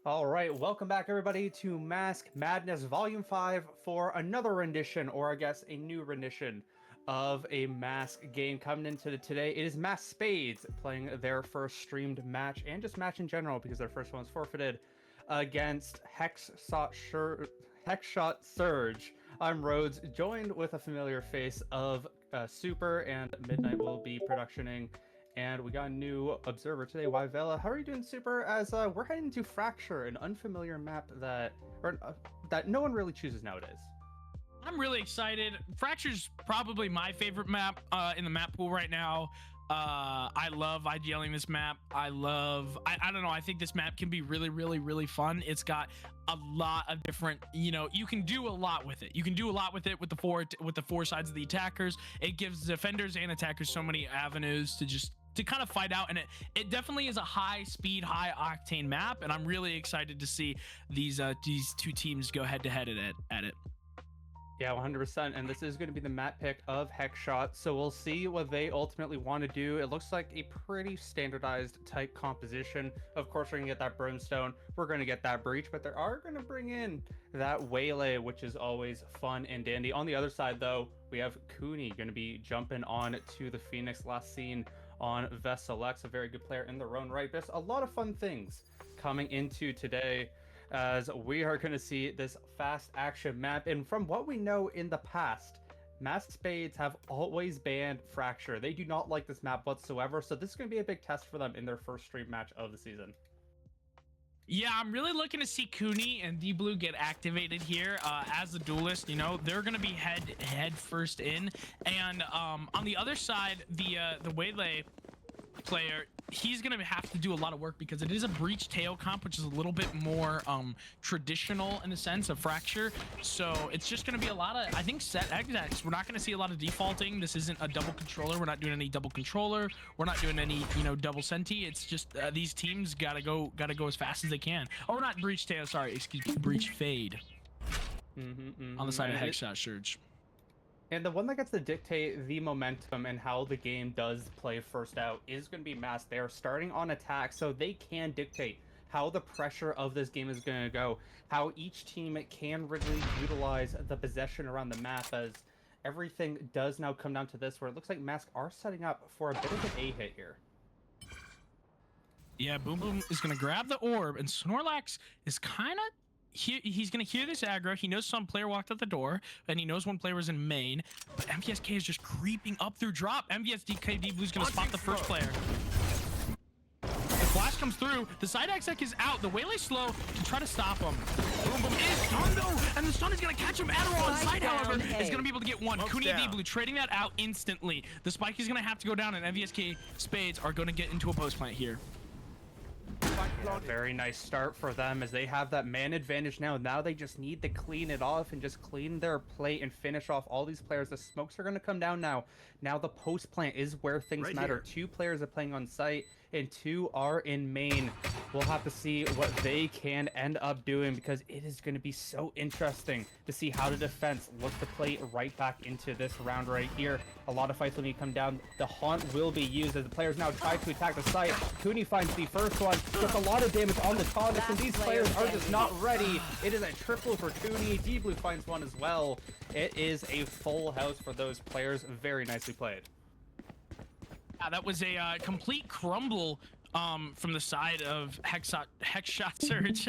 All right, welcome back everybody to Mask Madness Volume 5 for another rendition, or I guess a new rendition of a Mask game coming into today. It is Mask Spades playing their first streamed match, and just match in general because their first one was forfeited, against Hexshot Surge. I'm Rhodes, joined with a familiar face of Super, and Midnight will be productioning. And we got a new observer today, Yvella. How are you doing, Super? As we're heading to Fracture, an unfamiliar map that no one really chooses nowadays. I'm really excited. Fracture's probably my favorite map in the map pool right now. I love IGLing this map. I don't know. I think this map can be really fun. It's got a lot of different, you can do a lot with it. You can do a lot with it with the four sides of the attackers. It gives defenders and attackers so many avenues to kind of fight out, and it definitely is a high speed, high octane map, and I'm really excited to see these two teams go head to head at it. Yeah, 100%. And this is going to be the map pick of Hexshot, so we'll see what they ultimately want to do. It looks like a pretty standardized type composition. Of course, we're going to get that Brimstone, we're going to get that Breach, but they are going to bring in that Waylay, which is always fun and dandy. On the other side, though, we have Cooney going to be jumping on to the Phoenix, last seen on Mvsk, a very good player in their own right. There's a lot of fun things coming into today, as we are going to see this fast action map. And from what we know in the past, Mask Spades have always banned Fracture. They do not like this map whatsoever, so this is going to be a big test for them in their first stream match of the season. Yeah, I'm really looking to see Cooney and D-Blue get activated here as the duelist. They're going to be head first in. And on the other side, the Waylay player, he's going to have to do a lot of work because it is a Breach tail comp, which is a little bit more traditional in the sense of Fracture. So it's just going to be a lot of, I think, set execs. We're not going to see a lot of defaulting. This isn't a double controller. We're not doing any double controller. We're not doing any, double senti. It's just these teams gotta go as fast as they can. Oh, not Breach tail, sorry, excuse me, Breach fade. On the side of Hexshot Surge. And the one that gets to dictate the momentum and how the game does play first out is going to be Mask. They're starting on attack, so they can dictate how the pressure of this game is going to go, how each team can really utilize the possession around the map, as everything does now come down to this, where it looks like Mask are setting up for a bit of an A-hit here. Yeah, Boom Boom is going to grab the orb, and Snorlax is kind of... He's going to hear this aggro. He knows some player walked out the door, and he knows one player was in main. But Mvsk is just creeping up through drop. Mvsk D-Blue's going to spot the first player. The flash comes through. The side exec is out. The Waylay slow to try to stop him. Boom Boom is stunned though, and the stun is going to catch him. Adderall on side, however, is going to be able to get one. Cooney and D-Blue trading that out instantly. The spike is going to have to go down, and Mvsk Spades are going to get into a post plant here. Yeah, very nice start for them, as they have that man advantage now. Now they just need to clean it off and just clean their plate and finish off all these players. The smokes are going to come down now. Now the post plant is where things matter. Here. 2 players are playing on site and 2 are in main. We'll have to see what they can end up doing, because it is going to be so interesting to see how the defense looks to play right back into this round right here. A lot of fights will need to come down. The haunt will be used as the players now try to attack the site. Cooney finds the first one, does a lot of damage on the tonics, and these players are just not ready. It is a triple for Cooney. D-Blue finds one as well. It is a full house for those players. Very nicely played. Yeah, that was a complete crumble from the side of Hexshot Surge.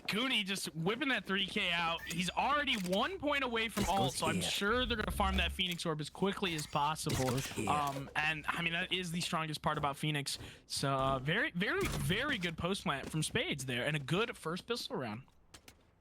Cooney just whipping that 3K out. He's already 1 point away from ult, so I'm sure they're gonna farm that Phoenix orb as quickly as possible. And I mean, that is the strongest part about Phoenix. So very good post plant from Spades there, and a good first pistol round.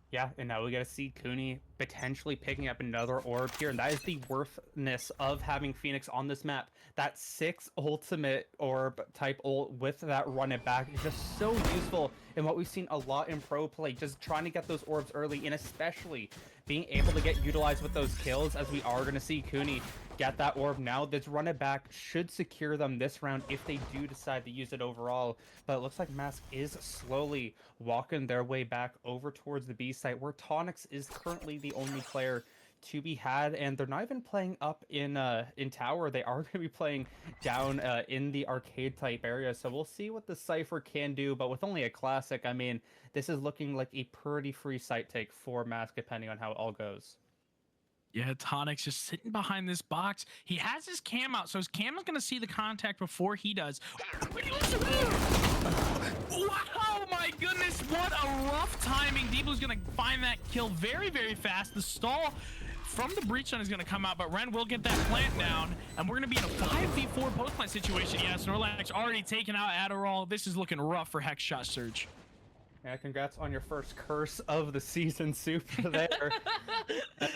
Yeah, and now we got to see Cooney potentially picking up another orb here, and that is the worthness of having Phoenix on this map. That 6 ultimate orb type ult with that run it back is just so useful, and what we've seen a lot in pro play, just trying to get those orbs early, and especially being able to get utilized with those kills, as we are going to see Cooney get that orb now. This run it back should secure them this round if they do decide to use it overall. But it looks like Mask is slowly walking their way back over towards the B site, where Tonics is currently the only player to be had, and they're not even playing up in tower. They are going to be playing down in the arcade type area. So we'll see what the Cypher can do. But with only a classic, I mean, this is looking like a pretty free site take for Mvsk, depending on how it all goes. Yeah, Tonic's just sitting behind this box. He has his cam out, so his cam is going to see the contact before he does. Wow, my goodness, what a rough timing. D-Blue's going to find that kill very, very fast. The stall from the breach zone is going to come out, but Ren will get that plant down, and we're going to be in a 5v4 post-plant situation. Yeah, Snorlax already taken out Adderall. This is looking rough for Hexshot Surge. Yeah, congrats on your first curse of the season, Super, there.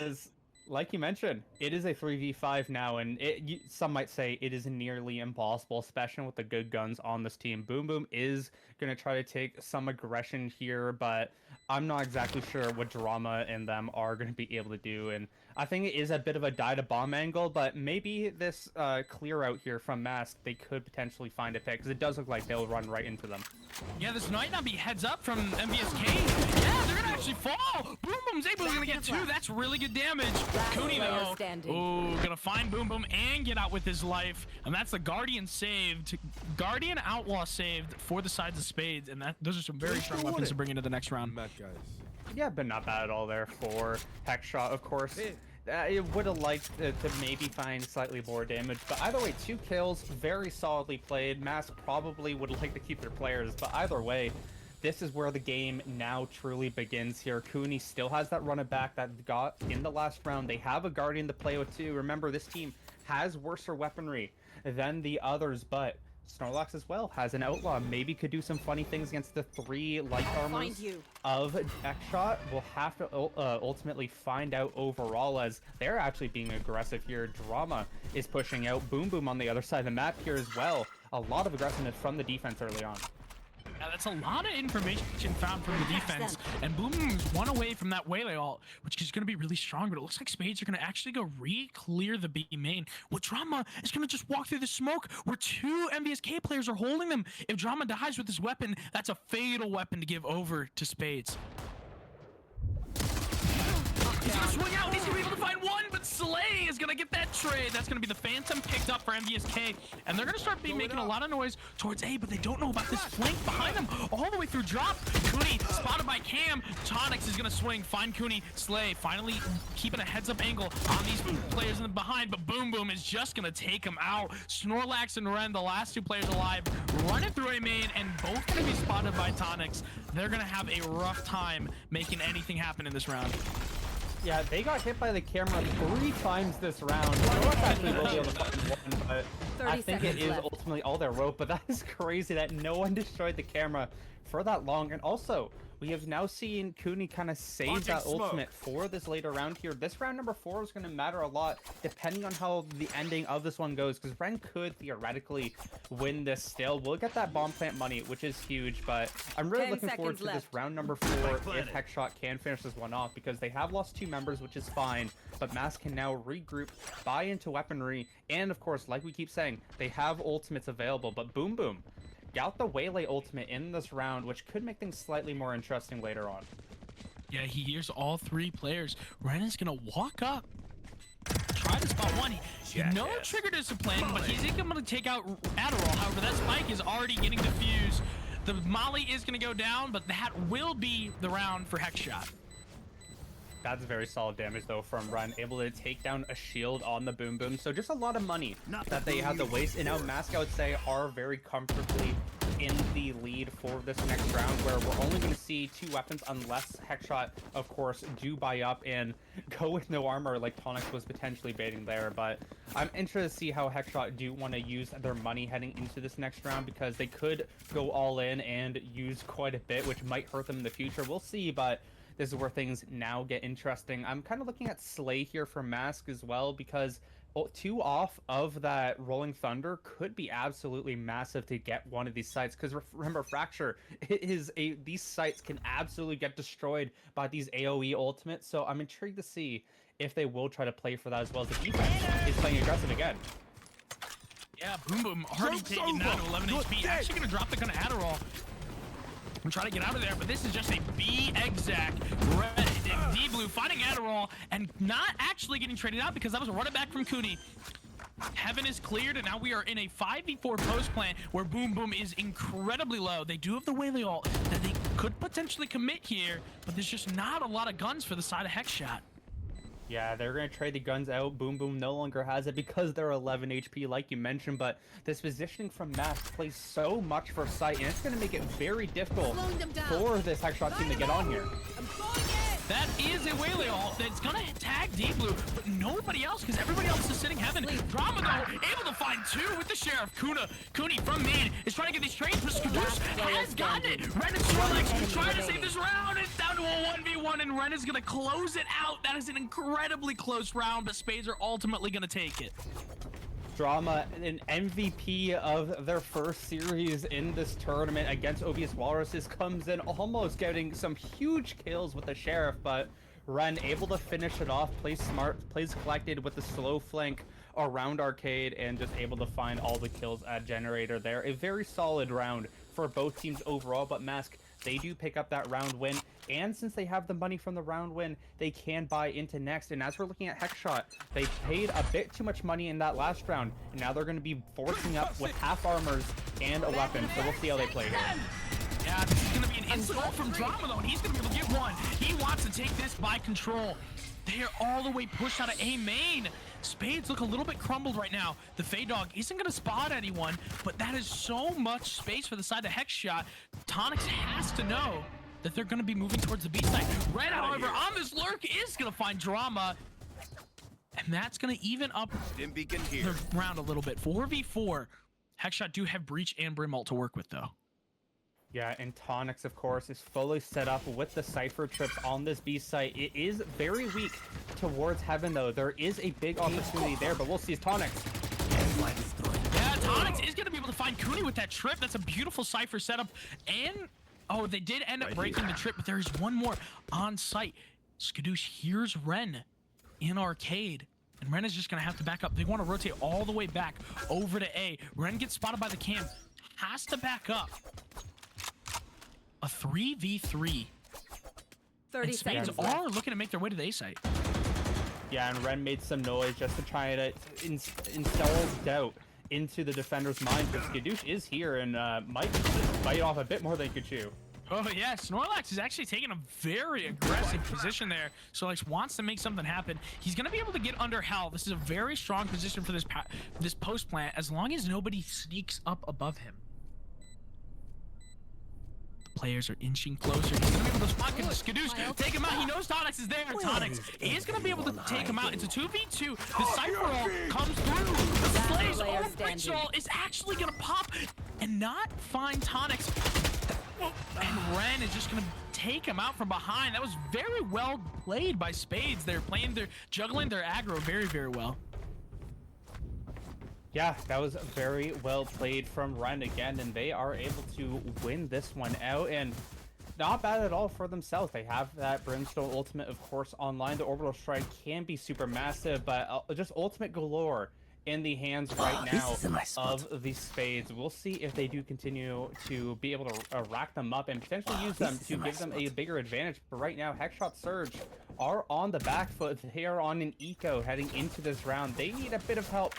As, like you mentioned, it is a 3v5 now, and some might say it is nearly impossible, especially with the good guns on this team. Boom Boom is going to try to take some aggression here, but I'm not exactly sure what Drama and them are going to be able to do, and I think it is a bit of a die-to-bomb angle, but maybe this clear out here from Mvsk, they could potentially find a pick, because it does look like they'll run right into them. Yeah, this might not be heads up from Mvsk. Yeah, they're going to actually fall. Boom Boom's able to get 2. That's really good damage. Cooney, though, going to find Boom Boom and get out with his life, and that's the Guardian saved. Guardian Outlaw saved for the sides of Spades, and those are some very strong weapons to bring into the next round. Yeah, but not bad at all there for Hexshot, of course. It would have liked to maybe find slightly more damage, but either way, 2 kills, very solidly played. Mvsk probably would like to keep their players, but either way, this is where the game now truly begins here. Cooney still has that run it back that got in the last round. They have a Guardian to play with too. Remember, this team has worse weaponry than the others, but Snorlax as well has an Outlaw. Maybe could do some funny things against the 3 light armors of Hexshot. We'll have to ultimately find out overall, as they're actually being aggressive here. Drama is pushing out. Boom Boom on the other side of the map here as well. A lot of aggressiveness from the defense early on. Yeah, that's a lot of information found from the defense, and Boom Boom's 1 away from that Waylay ult, which is going to be really strong, but it looks like Spades are going to actually go re-clear the B main. Well, Drama is going to just walk through the smoke where 2 Mvsk players are holding them. If Drama dies with this weapon, that's a fatal weapon to give over to Spades. He's going to swing out, and he's going to be able to find 1, but Slay is going to get that trade. That's going to be the Phantom picked up for Mvsk, and they're going to start making a lot of noise towards A, but they don't know about this flank behind them all the way through drop. Cooney spotted by Cam. Tonix is going to swing, find Cooney. Slay finally keeping a heads-up angle on these players in the behind, but Boom Boom is just going to take him out. Snorlax and Ren, the last 2 players alive, running through A main, and both going to be spotted by Tonix. They're going to have a rough time making anything happen in this round. Yeah, they got hit by the camera 3 times this round. Snorlax actually will be able to find 1, but I think it is ultimately all their rope. But that is crazy that no one destroyed the camera for that long. And also, we have now seen Cooney kind of save that ultimate for this later round here. This round number 4 is going to matter a lot depending on how the ending of this one goes, because Ren could theoretically win this still. We'll get that bomb plant money, which is huge, but I'm really looking forward to this round number 4 if Hexshot can finish this one off, because they have lost 2 members, which is fine, but Mvsk can now regroup, buy into weaponry, and of course, like we keep saying, they have ultimates available. But Boom Boom got the Waylay ultimate in this round, which could make things slightly more interesting later on. Yeah, he hears all 3 players. Ren is going to walk up, try to spot 1. No trigger discipline, but he's going to take out Adderall. However, that spike is already getting defused. The Molly is going to go down, but that will be the round for Hexshot. That's very solid damage, though, from Ren, able to take down a shield on the Boom Boom. So just a lot of money that they have to waste. And now Mvsk, I would say, are very comfortably in the lead for this next round, where we're only going to see 2 weapons unless Hexshot, of course, do buy up and go with no armor like Tonix was potentially baiting there. But I'm interested to see how Hexshot do want to use their money heading into this next round, because they could go all in and use quite a bit, which might hurt them in the future. We'll see, but this is where things now get interesting. I'm kind of looking at Slay here for Mvsk as well, because 2 off of that Rolling Thunder could be absolutely massive to get one of these sites. Because remember, Fracture these sites can absolutely get destroyed by these AoE ultimates. So I'm intrigued to see if they will try to play for that as well, as the defense is playing aggressive again. Yeah, Boom Boom already taken down to 11 HP. Actually going to drop the kind of Adderall and try to get out of there, but this is just a B exact. D-Blue finding Adderall and not actually getting traded out because that was a run it back from Cooney. Heaven is cleared, and now we are in a 5v4 post plant where Boom Boom is incredibly low. They do have the Whaley ult that they could potentially commit here, but there's just not a lot of guns for the side of Hexshot. Yeah, they're going to trade the guns out. Boom Boom no longer has it because they're 11 HP, like you mentioned, but this positioning from Mvsk plays so much for sight, and it's going to make it very difficult for this Hexshot team to get on here. That is a Whaley ult that's gonna tag D-Blue, but nobody else, because everybody else is sitting Heaven. Drama, though, able to find two with the Sheriff. Cooney from main is trying to get these trades, but Skadoosh has gotten it. Ren and Snorlax trying to save this round. It's down to a 1v1, and Ren is gonna close it out. That is an incredibly close round, but Spades are ultimately gonna take it. Drama, an MVP of their first series in this tournament against Obvious Walruses, comes in almost getting some huge kills with the Sheriff, but Ren able to finish it off, plays smart, plays collected with the slow flank around Arcade, and just able to find all the kills at Generator there. A very solid round for both teams overall, but Mvsk, they do pick up that round win, and since they have the money from the round win, they can buy into next. And as we're looking at Hexshot, they paid a bit too much money in that last round, and now they're going to be forcing up with half armors and a weapon, so we'll see how they play here. Yeah, this is going to be an insult from Drama, though, and he's going to be able to get one. He wants to take this by control. They are all the way pushed out of A main. Spades look a little bit crumbled right now. The Fey Dog isn't going to spot anyone, but that is so much space for the side of Hexshot. Tonix has to know that they're going to be moving towards the B side. Red, however, on this lurk is going to find Drama, and that's going to even up the round a little bit. 4v4. Hexshot do have Breach and Brim ult to work with, though. Yeah, and Tonix, of course, is fully set up with the Cypher trips on this B site. It is very weak towards Heaven, though. There is a big opportunity there, but we'll see. Tonix. Yeah, Tonix is going to be able to find Cooney with that trip. That's a beautiful Cypher setup. And, oh, they did end up breaking the trip, but there is one more on site. Skadoosh hears Ren in Arcade. And Ren is just going to have to back up. They want to rotate all the way back over to A. Ren gets spotted by the cam. Has to back up. A 3v3. 30 Spades seconds are looking to make their way to the A site. Yeah, and Ren made some noise just to try to install doubt into the defender's mind, but Skadoosh is here and might just bite off a bit more than he could chew. Oh yeah, Snorlax is actually taking a very aggressive position there. Snorlax wants to make something happen. He's gonna be able to get under Hell. This is a very strong position for this post plant as long as nobody sneaks up above him. Players are inching closer. He's gonna be able to spot Skadoosh, take him out. He knows Tonix is there. Tonix is gonna be able to take him out. It's a 2v2. The Cypher ult comes through. The Slay's ult breach ult is actually gonna pop and not find Tonix. And Ren is just gonna take him out from behind. That was very well played by Spades. They're juggling their aggro very, very well. Yeah, that was very well played from Ren again, and they are able to win this one out, and not bad at all for themselves. They have that Brimstone ultimate, of course, online. The Orbital Strike can be super massive, but just ultimate galore in the hands right now of the Spades. We'll see if they do continue to be able to rack them up and potentially use them to give them a bigger advantage. But right now, Hexshot Surge are on the back foot. They are on an eco heading into this round. They need a bit of help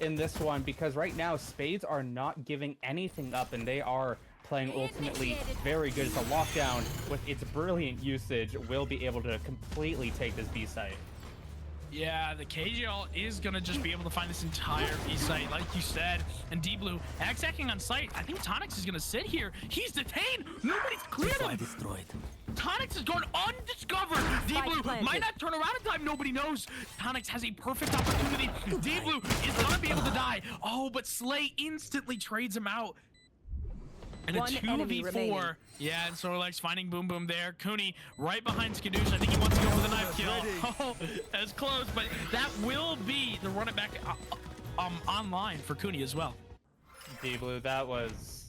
in this one because right now, Spades are not giving anything up, and they are playing ultimately very good. It's a lockdown with its brilliant usage will be able to completely take this B site. Yeah, the KGL is gonna just be able to find this entire B site, like you said. And D-Blue hacking on site. I think Tonix is gonna sit here. He's detained. Nobody's cleared him. Tonix is going undiscovered. D-Blue might not turn around in time. Nobody knows. Tonix has a perfect opportunity. D-Blue is gonna be able to die. Oh, but Slay instantly trades him out. And a 2v4. Yeah, and Snorlax finding Boom Boom there. Cooney right behind Skadoosh. I think he wants to go for the knife kill. Oh, that's close, but that will be the run it back online for Cooney as well. D-Blue, that was...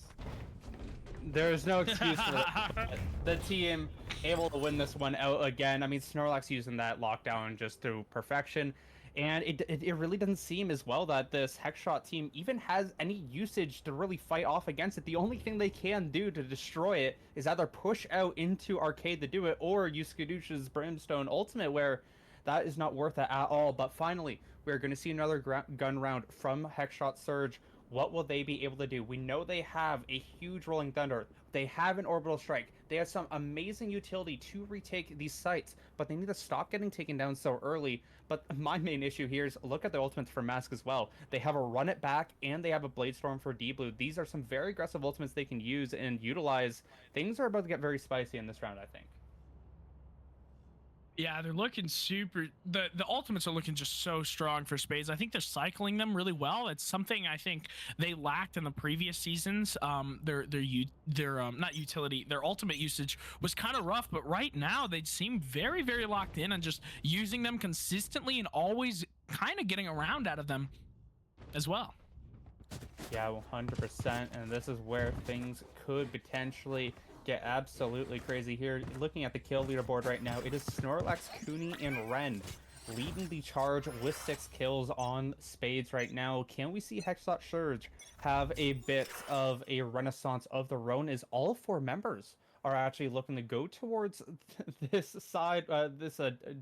There's no excuse for that. The team able to win this one out again. I mean, Snorlax using that lockdown just through perfection. And it really doesn't seem as well that this Hexshot team even has any usage to really fight off against it. The only thing they can do to destroy it is either push out into Arcade to do it, or use Skadush's Brimstone Ultimate, where that is not worth it at all. But finally, we're going to see another gun round from Hexshot Surge. What will they be able to do? We know they have a huge Rolling Thunder. They have an Orbital Strike. They have some amazing utility to retake these sites, but they need to stop getting taken down so early. But my main issue here is look at the ultimates for Mvsk as well. They have a Run It Back, and they have a Blade Storm for D-Blue. These are some very aggressive ultimates they can use and utilize. Things are about to get very spicy in this round, I think. Yeah, they're looking super. The ultimates are looking just so strong for Spades. I think they're cycling them really well. It's something I think they lacked in the previous seasons. Their not utility, their ultimate usage was kind of rough, but right now they seem very, very locked in and just using them consistently and always kind of getting around out of them as well. Yeah, 100%, and this is where things could potentially get absolutely crazy here. Looking at the kill leaderboard right now, it is Snorlax, Cooney, and Ren leading the charge with 6 kills on Spades right now. Can we see Hexshot Surge have a bit of a renaissance of their own, as all 4 members are actually looking to go towards this side,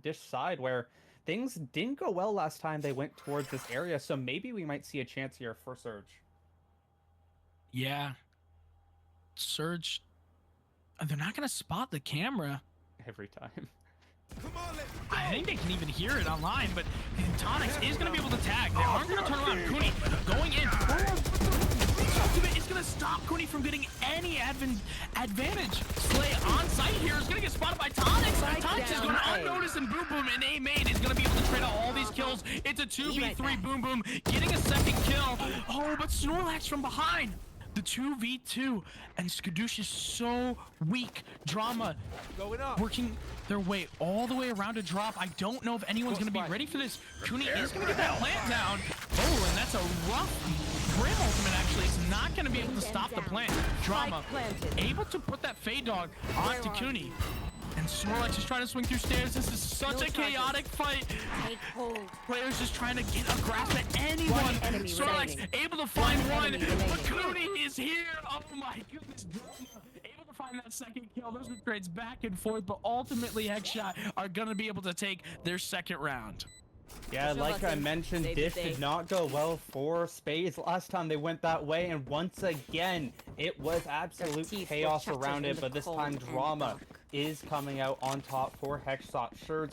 dish side, where things didn't go well last time they went towards this area, so maybe we might see a chance here for Surge. Yeah. Surge, they're not going to spot the camera every time. I think they can even hear it online, but Tonix is going to be able to tag. They aren't going to turn around. Cooney going in. It's going to stop Cooney from getting any advantage. Slay on site here is going to get spotted by Tonix. Tonix is going to unnotice, and Boom Boom and A main is going to be able to trade out all these kills. It's a 2v3. Boom Boom getting a second kill. Oh, but Snorlax from behind. The 2v2, and Skadoosh is so weak. Drama working their way all the way around to drop. I don't know if anyone's going to be ready for this. Cooney is going to get that plant down. Oh, and that's a rough Grim ultimate, actually. It's not going to be able to stop the plant. Drama able to put that Fade Dog onto Cooney. And Snorlax is trying to swing through stairs. This is such a chaotic fight. Players just trying to get a grasp at anyone. Snorlax able to find one, but Cooney is here. Oh my goodness. Able to find that second kill. Those are trades back and forth, but ultimately Hexshot are going to be able to take their second round. Yeah, like I mentioned, Dish did not go well for Spades last time they went that way, and once again, it was absolute chaos around it, but this time Drama is coming out on top for Hexshot. Surge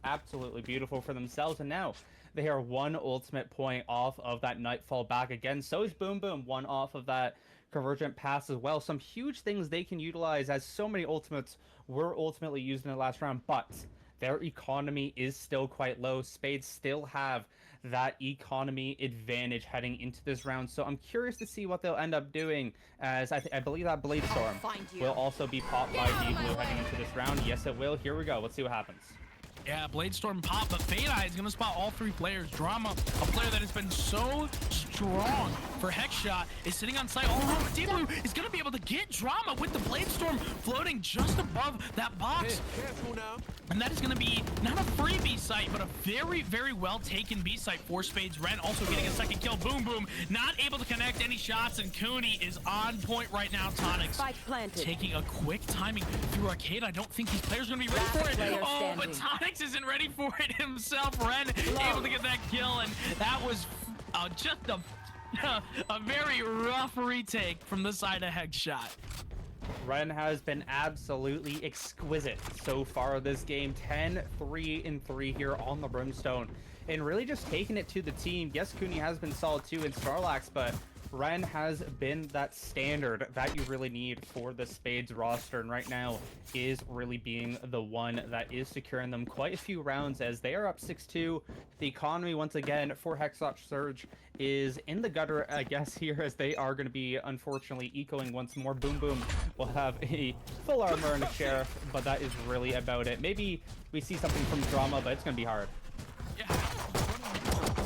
absolutely beautiful for themselves, and now they are 1 ultimate point off of that Nightfall back again. So is Boom Boom 1 off of that Convergent Pass as well. Some huge things they can utilize, as so many ultimates were ultimately used in the last round, but their economy is still quite low. Spades still have that economy advantage heading into this round, so I'm curious to see what they'll end up doing, as I believe that Blade Storm will also be popped by D-Blue heading into this round. Yes, it will. Here we go. Let's see what happens. Yeah, Blade Storm pop, but Fade Eye is going to spot all 3 players. Drama, a player that has been so strong for Hexshot, is sitting on site. Oh, D-Blue is going to be able to get Drama with the Blade Storm floating just above that box. Careful now. And that is going to be not a free B site, but a very, very well taken B site for Spades. Ren also getting a second kill. Boom Boom not able to connect any shots, and Cooney is on point right now. Tonix taking a quick timing through Arcade. I don't think these players are going to be ready for it. Oh, but Tonix isn't ready for it himself. Ren able to get that kill, and that was just a very rough retake from the side of Hexshot. Ren has been absolutely exquisite so far this game. 10-3-3 here on the Brimstone, and really just taking it to the team. Yes, Cooney has been solid too in Snorlax, but Ren has been that standard that you really need for the Spades roster, and right now is really being the one that is securing them quite a few rounds, as they are up 6-2. The economy, once again, for Hexshot Surge is in the gutter, I guess, here, as they are going to be, unfortunately, ecoing once more. Boom Boom will have a full armor and a Sheriff, but that is really about it. Maybe we see something from Drama, but it's going to be hard. Yeah.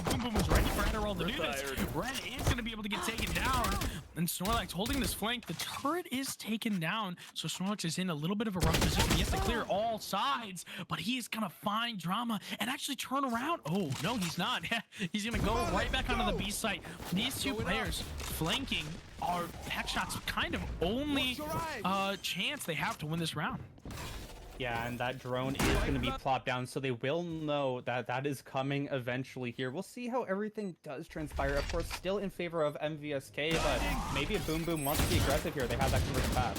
Boom Boom was ready for Adderall to do this. Ren is going to be able to get taken down, And Snorlax holding this flank. The turret is taken down, so Snorlax is in a little bit of a rough position. He has to clear all sides, but he's gonna find Drama and actually turn around. Oh, no, he's not. He's gonna go right back onto the B site. These two players flanking are Hexshot's kind of only chance they have to win this round. Yeah, and that drone is going to be plopped down, so they will know that that is coming eventually here. We'll see how everything does transpire. Of course, still in favor of Mvsk, but maybe if Boom Boom wants to be aggressive here, they have that conversion pass.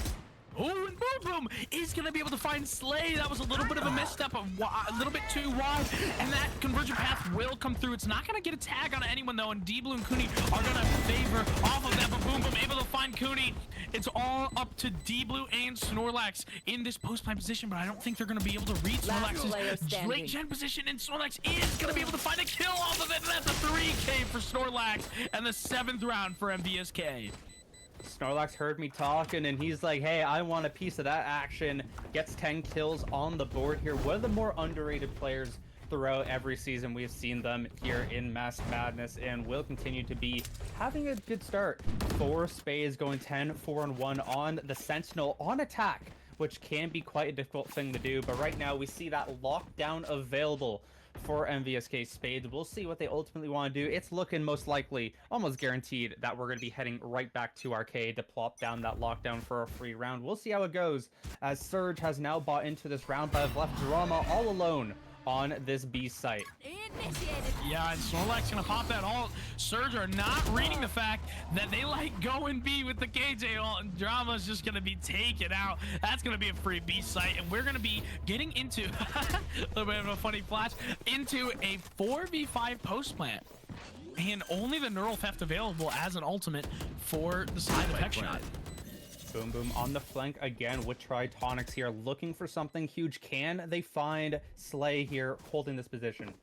Oh, and Boom Boom is going to be able to find Slay. That was a little bit of a misstep, a little bit too wide, and that conversion path will come through. It's not going to get a tag on anyone, though, and D-Blue and Cooney are going to favor off of that, but Boom Boom able to find Cooney. It's all up to D-Blue and Snorlax in this post-plant position, but I don't think they're going to be able to read Snorlax's late gen position, and Snorlax is going to be able to find a kill off of it, and that's a 3K for Snorlax, and the 7th round for Mvsk. Snorlax heard me talking, and he's like, hey, I want a piece of that action. Gets 10 kills on the board here. One of the more underrated players throughout every season. We've seen them here in Mask Madness, and will continue to be having a good start. For Spades going 10-4-1 on the Sentinel on attack, which can be quite a difficult thing to do. But right now we see that lockdown available for Mvsk Spades. We'll see what they ultimately want to do. It's looking most likely, almost guaranteed, that we're going to be heading right back to Arcade to plop down that lockdown for a free round. We'll see how it goes, as Surge has now bought into this round, but have left Drama all alone on this B site. Yeah, and Snorlax gonna pop that ult. Surge are not reading the fact that they like going B with the KJ ult, and Drama's just gonna be taken out. That's gonna be a free B site, and we're gonna be getting into a little bit of a funny flash into a 4v5 post plant, and only the neural theft available as an ultimate for the side of Hexshot. Boom Boom on the flank again with Tritonics here, looking for something huge. Can they find Slay here holding this position?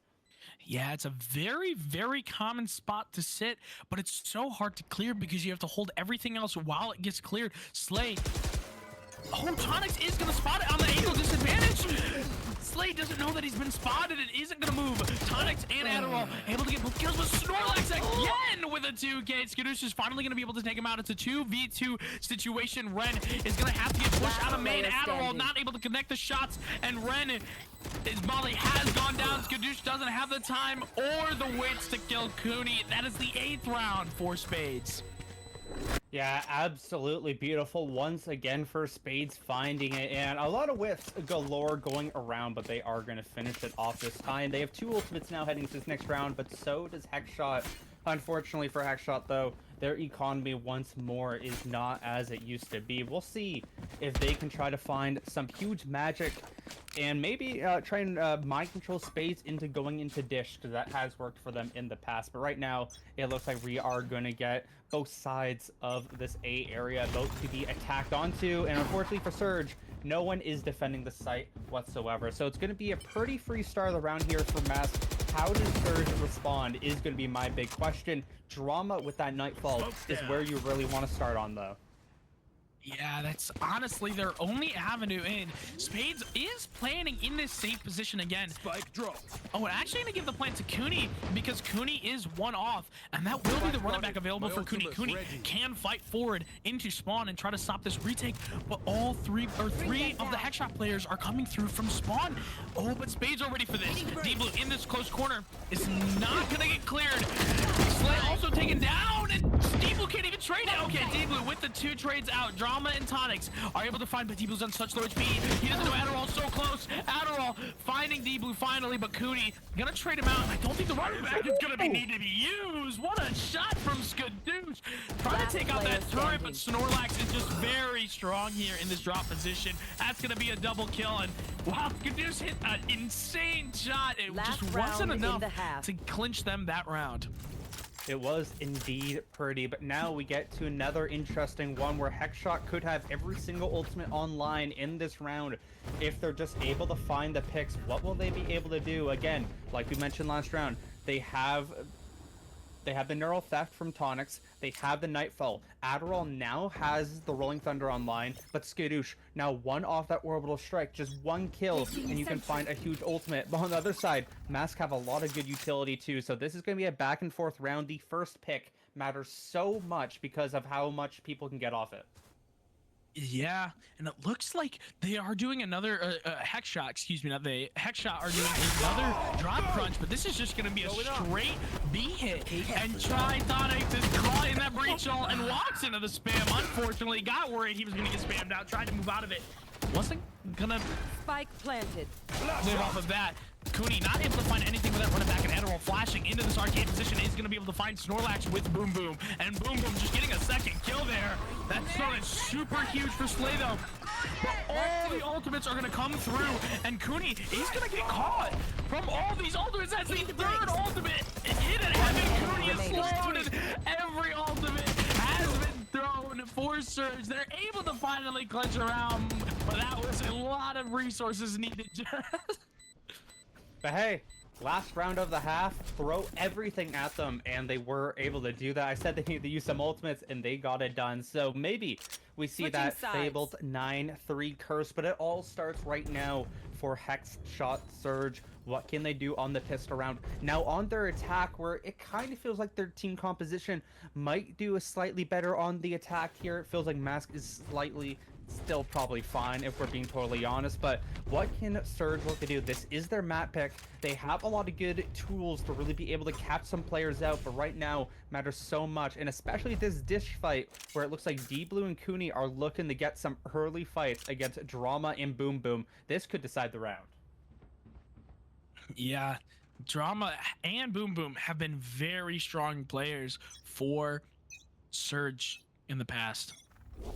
Yeah, it's a very, very common spot to sit, but it's so hard to clear because you have to hold everything else while it gets cleared. Slay. Oh, Tonics is going to spot it on the angle disadvantage. Slay doesn't know that he's been spotted. It isn't going to move. Tonics and Adderall able to get both kills, but Snorlax again with a 2K. Skadoosh is finally going to be able to take him out. It's a 2v2 situation. Ren is going to have to get pushed out of main. Adderall not able to connect the shots, and Ren, his Molly has gone down. Skadoosh doesn't have the time or the wits to kill Cooney. That is the 8th round for Spades. Yeah, absolutely beautiful once again for Spades finding it, and a lot of whiffs galore going around, but they are going to finish it off this time. They have 2 ultimates now heading to this next round, but so does Hexshot. Unfortunately for Hexshot, though, their economy once more is not as it used to be. We'll see if they can try to find some huge magic and maybe try and mind control Spades into going into Dish, because that has worked for them in the past. But right now, it looks like we are going to get both sides of this A area about to be attacked onto, and unfortunately for Surge, no one is defending the site whatsoever. So it's going to be a pretty free start of the round here for Mask. How does Surge respond is going to be my big question. Drama with that Nightfall is where you really want to start on, though. Yeah, that's honestly their only avenue in. Spades is planning in this safe position again. Spike drop. Oh, and actually gonna give the plant to Cooney, because Cooney is one off, and that will be the running back available for Cooney. Cooney can fight forward into spawn and try to stop this retake, but all three of the Hexshot players are coming through from spawn. Oh, but Spades are ready for this. D-Blue in this close corner is not gonna get cleared. Slay also taken down, and D-Blue can't even trade it. Okay, D-Blue with the 2 trades out. Drama and Tonics are able to find, but D-Blue's on such low HP. He doesn't know Adderall so close. Adderall finding D-Blue finally, but Cooney gonna trade him out. I don't think the running back is gonna need to be used. What a shot from Skadoosh. Trying to take out that turret, but Snorlax is just very strong here in this drop position. That's gonna be a double kill, and wow, Skadoosh hit an insane shot. It just wasn't enough to clinch them that round. It was indeed pretty, but now we get to another interesting one where Hexshot could have every single ultimate online in this round. If they're just able to find the picks, what will they be able to do? Again, like we mentioned last round, they have the Neural Theft from Tonics. They have the Nightfall. Adderall now has the Rolling Thunder online, but Skadoosh now 1 off that Orbital Strike, just 1 kill, and you can find a huge ultimate. But on the other side, Mask have a lot of good utility too, so this is going to be a back and forth round. The first pick matters so much because of how much people can get off it. Yeah, and it looks like they are doing another Hexshot, excuse me, not they, Hexshot are doing another drop crunch, but this is just going to be a straight B hit. And Tritonic is caught in that breach all and walks into the spam. Unfortunately, got worried he was going to get spammed out, tried to move out of it. Wasn't going to Spike planted. live off of that. Cooney not able to find anything with that running back, and Adderall flashing into this arcade position is going to be able to find Snorlax with Boom Boom, and Boom Boom just getting a second kill there. That stun is super huge for Slay though. But all the ultimates are going to come through, and Cooney, he's going to get caught from all these ultimates. That's the third ultimate in an heaven. Cooney is loaded. Every ultimate has been thrown for Surge. They're able to finally clutch around, but that was a lot of resources needed. But hey, last round of the half, throw everything at them, and they were able to do that. I said they needed to use some ultimates, and they got it done. So maybe we see Switching that sides. fabled 9-3 curse, but it all starts right now for Hexshot Surge. What can they do on the pistol round? Now on their attack, where it kind of feels like their team composition might do a slightly better on the attack here. It feels like Mvsk is slightly still probably fine if we're being totally honest, but what can Surge look to do? This is their map pick. They have a lot of good tools to really be able to catch some players out, but right now matters so much, and especially this dish fight where it looks like D-Blue and Cooney are looking to get some early fights against Drama and Boom Boom. This could decide the round. Yeah, Drama and Boom Boom have been very strong players for Surge in the past.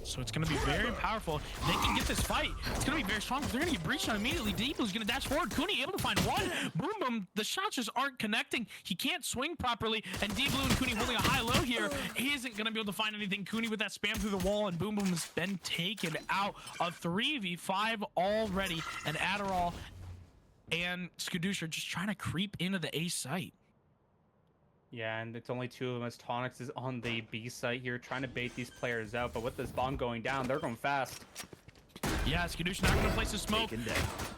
So it's going to be very powerful. They can get this fight. It's going to be very strong. They're going to get breached on immediately. D-Blue's going to dash forward. Cooney able to find one. Boom Boom, the shots just aren't connecting. He can't swing properly. And D-Blue and Cooney holding a high-low here. He isn't going to be able to find anything. Cooney with that spam through the wall, and Boom Boom has been taken out. A 3v5 already. And Adderall and Skadoosh are just trying to creep into the A site. Yeah, and it's only two of them as Tonix is on the B site here trying to bait these players out, but with this bomb going down, they're going fast. Yeah, Skadoosh not going to place a smoke,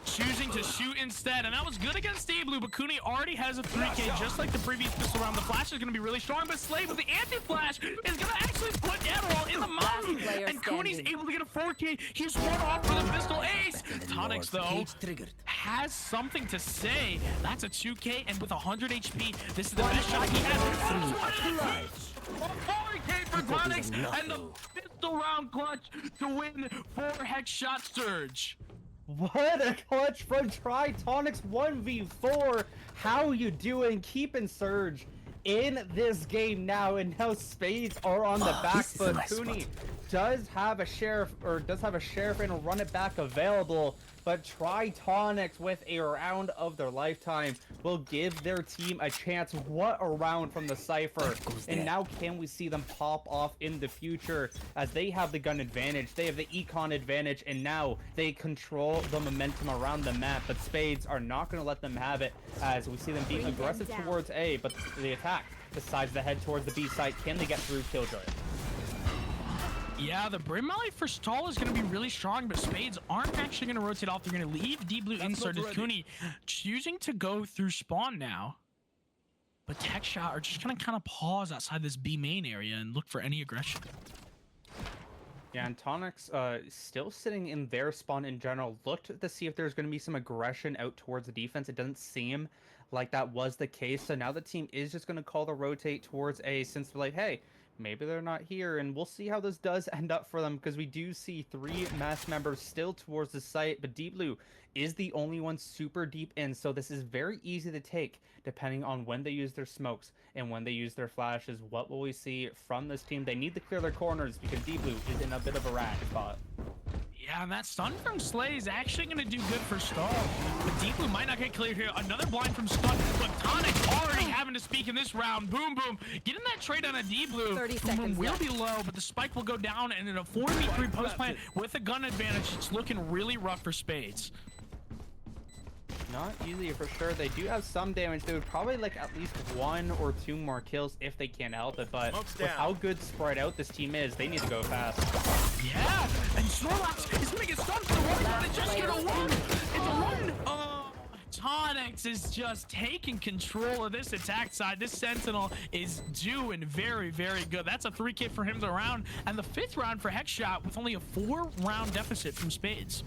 choosing to shoot instead, and that was good against D-Blue, but Cooney already has a 3K, just like the previous pistol round. The flash is going to be really strong, but Slade with the anti-flash is going to actually put Adderall in the mouth, and Cooney's able to get a 4K. He's one off for the pistol ace. Tonix, though, has something to say. That's a 2K, and with 100 HP, this is the best shot he has. 4K for Tonix, and the pistol round clutch to win for Hexshot Surge. What a clutch from Tritonics 1v4. How you doing? Keeping Surge in this game now, and now Spades are on the back foot. Cooney does have a sheriff and a run it back available, but Tritonics with a round of their lifetime will give their team a chance. What a round from the Cypher. And now can we see them pop off in the future, as they have the gun advantage, they have the econ advantage, and now they control the momentum around the map. But Spades are not going to let them have it, as we see them being aggressive towards A, but the attack decides to head towards the B site. Can they get through Killjoy? Yeah, the Brim Alley for stall is going to be really strong, but Spades aren't actually going to rotate off. They're going to leave D-Blue inserted. Cooney choosing to go through spawn now. But Hexshot are just going to kind of pause outside this B main area and look for any aggression. Yeah, and Tonix still sitting in their spawn in general. Looked to see if there's going to be some aggression out towards the defense. It doesn't seem like that was the case. So now the team is just going to call the rotate towards A, since they're like, hey, maybe they're not here, and we'll see how this does end up for them, because we do see 3 mass members still towards the site, but D-Blue is the only one super deep in, so this is very easy to take depending on when they use their smokes and when they use their flashes. What will we see from this team? They need to clear their corners because D-Blue is in a bit of a rat spot. Yeah, and that stun from Slay is actually going to do good for stall. But D-Blue might not get cleared here. Another blind from stun, but Tonix already having to speak in this round. Boom Boom getting that trade on a D-Blue. 30 Boom Boom seconds will left. be low, but the spike will go down, and in a 4v3 post plant with a gun advantage, it's looking really rough for Spades. Not easy for sure. They do have some damage. They would probably like at least 1 or 2 more kills if they can't help it, but with how good spread out this team is, they need to go fast. Yeah, and Snorlax is going to get stunned for the one, and it's just going to win. It's a 1. Tonix is just taking control of this attack side. This Sentinel is doing very, very good. That's a 3K for him to round, and the 5th round for Hexshot with only a 4-round deficit from Spades.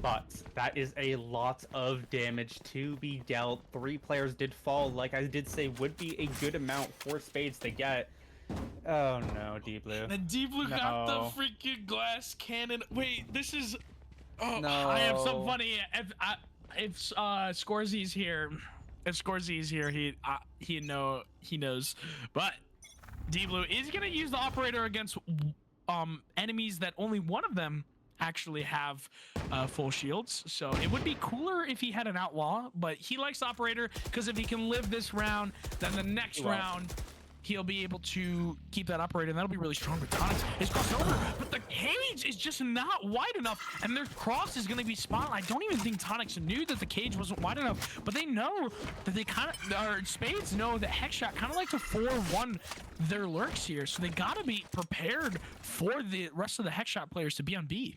But that is a lot of damage to be dealt. 3 players did fall, like I did say, would be a good amount for Spades to get. Oh no, Deep Blue. The Deep Blue No. got the freaking glass cannon. Wait, this is... Oh, No. I have something funny. If Scorzy's here, he knows. But Deep Blue is gonna use the operator against enemies that only one of them actually have full shields. So it would be cooler if he had an outlaw, but he likes operator because if he can live this round, then the next round he'll be able to keep that operator, and that'll be really strong. But Tonix is crossed over, but the cage is just not wide enough, and their cross is going to be spot. I don't even think Tonix knew that the cage wasn't wide enough, but they know that they kind of, or Spades know that Hexshot kind of like to 4-1 their lurks here, so they got to be prepared for the rest of the Hexshot players to be on B.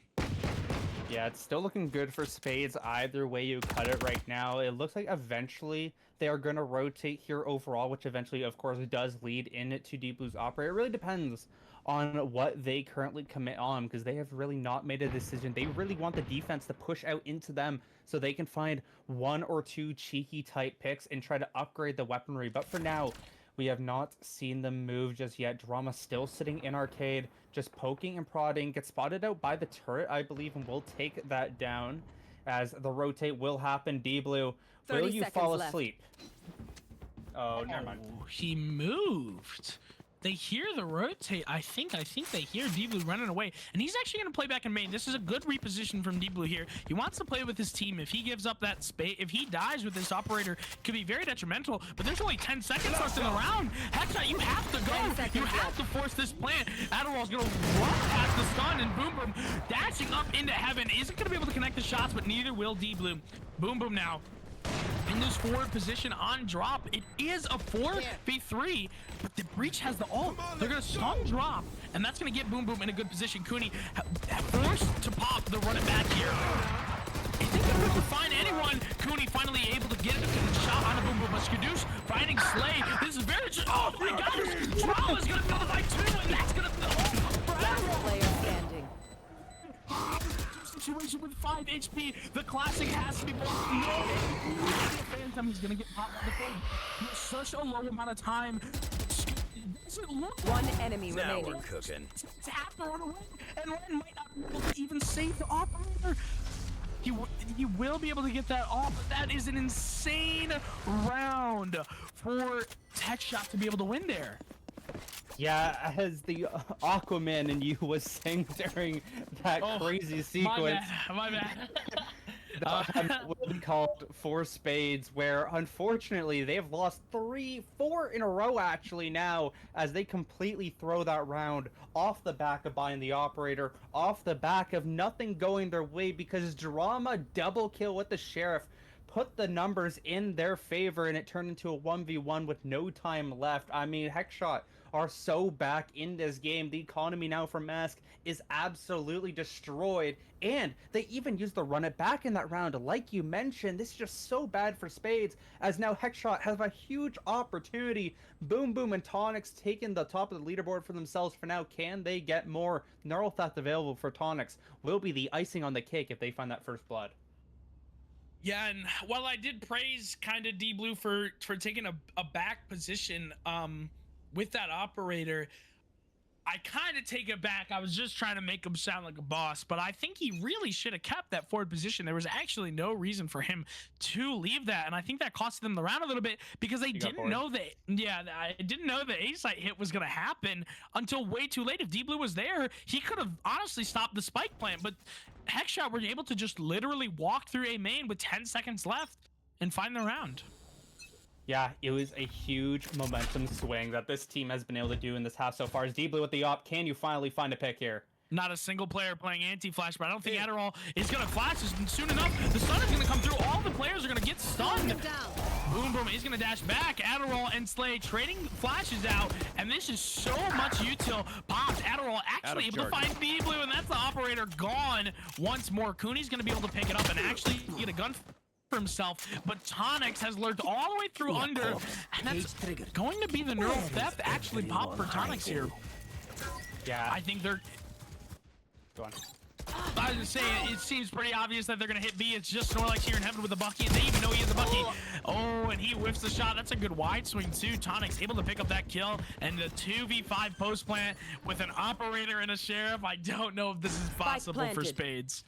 Yeah, it's still looking good for Spades either way you cut it right now. It looks like eventually they are going to rotate here overall, which eventually, of course, does lead into Deep Blue's operator. It really depends on what they currently commit on, because they have really not made a decision. They really want the defense to push out into them so they can find 1 or 2 cheeky type picks and try to upgrade the weaponry. But for now, we have not seen them move just yet. Drama still sitting in arcade, just poking and prodding, gets spotted out by the turret, I believe, and will take that down as the rotate will happen. D-Blue, will you fall asleep? Oh, never mind. Oh, he moved. They hear the rotate. I think they hear D-Blue running away, and he's actually going to play back in main. This is a good reposition from D-Blue here. He wants to play with his team. If he gives up that space, if he dies with this operator, it could be very detrimental. But there's only 10 seconds left in the round. Hexshot, you have to go. You have to force this plant. Adderall's going to run past the stun, and Boom Boom dashing up into heaven. Isn't going to be able to connect the shots, but neither will D-Blue. Boom Boom now in this forward position on drop. It is a 4v3, but the Breach has the ult. They're gonna stun drop, and that's gonna get Boom Boom in a good position. Cooney forced to pop the run it back here. I think they're gonna find anyone. Cooney finally able to get a shot on the Boom Boom, but Skadoosh finding Slay. This is very, oh my god, Drama's gonna fill the fight too, and that's gonna Player standing. situation with 5 HP. The classic has to be blocked. No, Phantom, he's gonna get popped on the thing. He has such a low amount of time. Doesn't look One enemy Now remaining. we're cooking. to have to run away, and Ren might not be able to even save the operator. He will be able to get that off. That is an insane round for Hexshot to be able to win there. Yeah, as the Aquaman and you was saying during that crazy sequence. My bad. That will be called 4 Spades, where unfortunately they have lost 4 in a row actually now, as they completely throw that round off the back of buying the operator, off the back of nothing going their way, because Drama double kill with the Sheriff put the numbers in their favor, and it turned into a 1v1 with no time left. I mean, Hexshot are so back in this game. The economy now for Mvsk is absolutely destroyed, and they even used the run it back in that round. Like you mentioned, this is just so bad for Spades, as now Hexshot have a huge opportunity. Boom Boom and Tonix taking the top of the leaderboard for themselves for now. Can they get more? Neural Theft available for Tonix will be the icing on the cake if they find that first blood. Yeah, and while I did praise kind of D-Blue for taking a back position with that operator, I kind of take it back. I was just trying to make him sound like a boss, but I think he really should have kept that forward position. There was actually no reason for him to leave that, and I think that cost them the round a little bit, because they didn't know that. Yeah, I didn't know the A-site hit was gonna happen until way too late. If D-Blue was there, he could have honestly stopped the spike plant, but Hexshot were able to just literally walk through a main with 10 seconds left and find the round. Yeah, it was a huge momentum swing that this team has been able to do in this half so far. As D-Blue with the op, can you finally find a pick here? Not a single player playing anti-flash, but I don't think Adderall is going to flash soon enough. The stun is going to come through. All the players are going to get stunned. Boom Boom is going to dash back. Adderall and Slay trading flashes out, and this is so much util. Pops, Adderall actually able to find D-Blue, and that's the operator gone once more. Cooney's going to be able to pick it up and actually get a gun. for himself, but Tonix has lurked all the way through under, and that's going to be the neural theft actually pop for Tonix here. Yeah. I think they're... Go on. I was just saying, it seems pretty obvious that they're going to hit B. It's just Snorlax here in heaven with the Bucky, and they even know he has the Bucky. Oh, and he whiffs the shot. That's a good wide swing, too. Tonix able to pick up that kill, and the 2v5 post plant with an operator and a sheriff. I don't know if this is possible for Spades.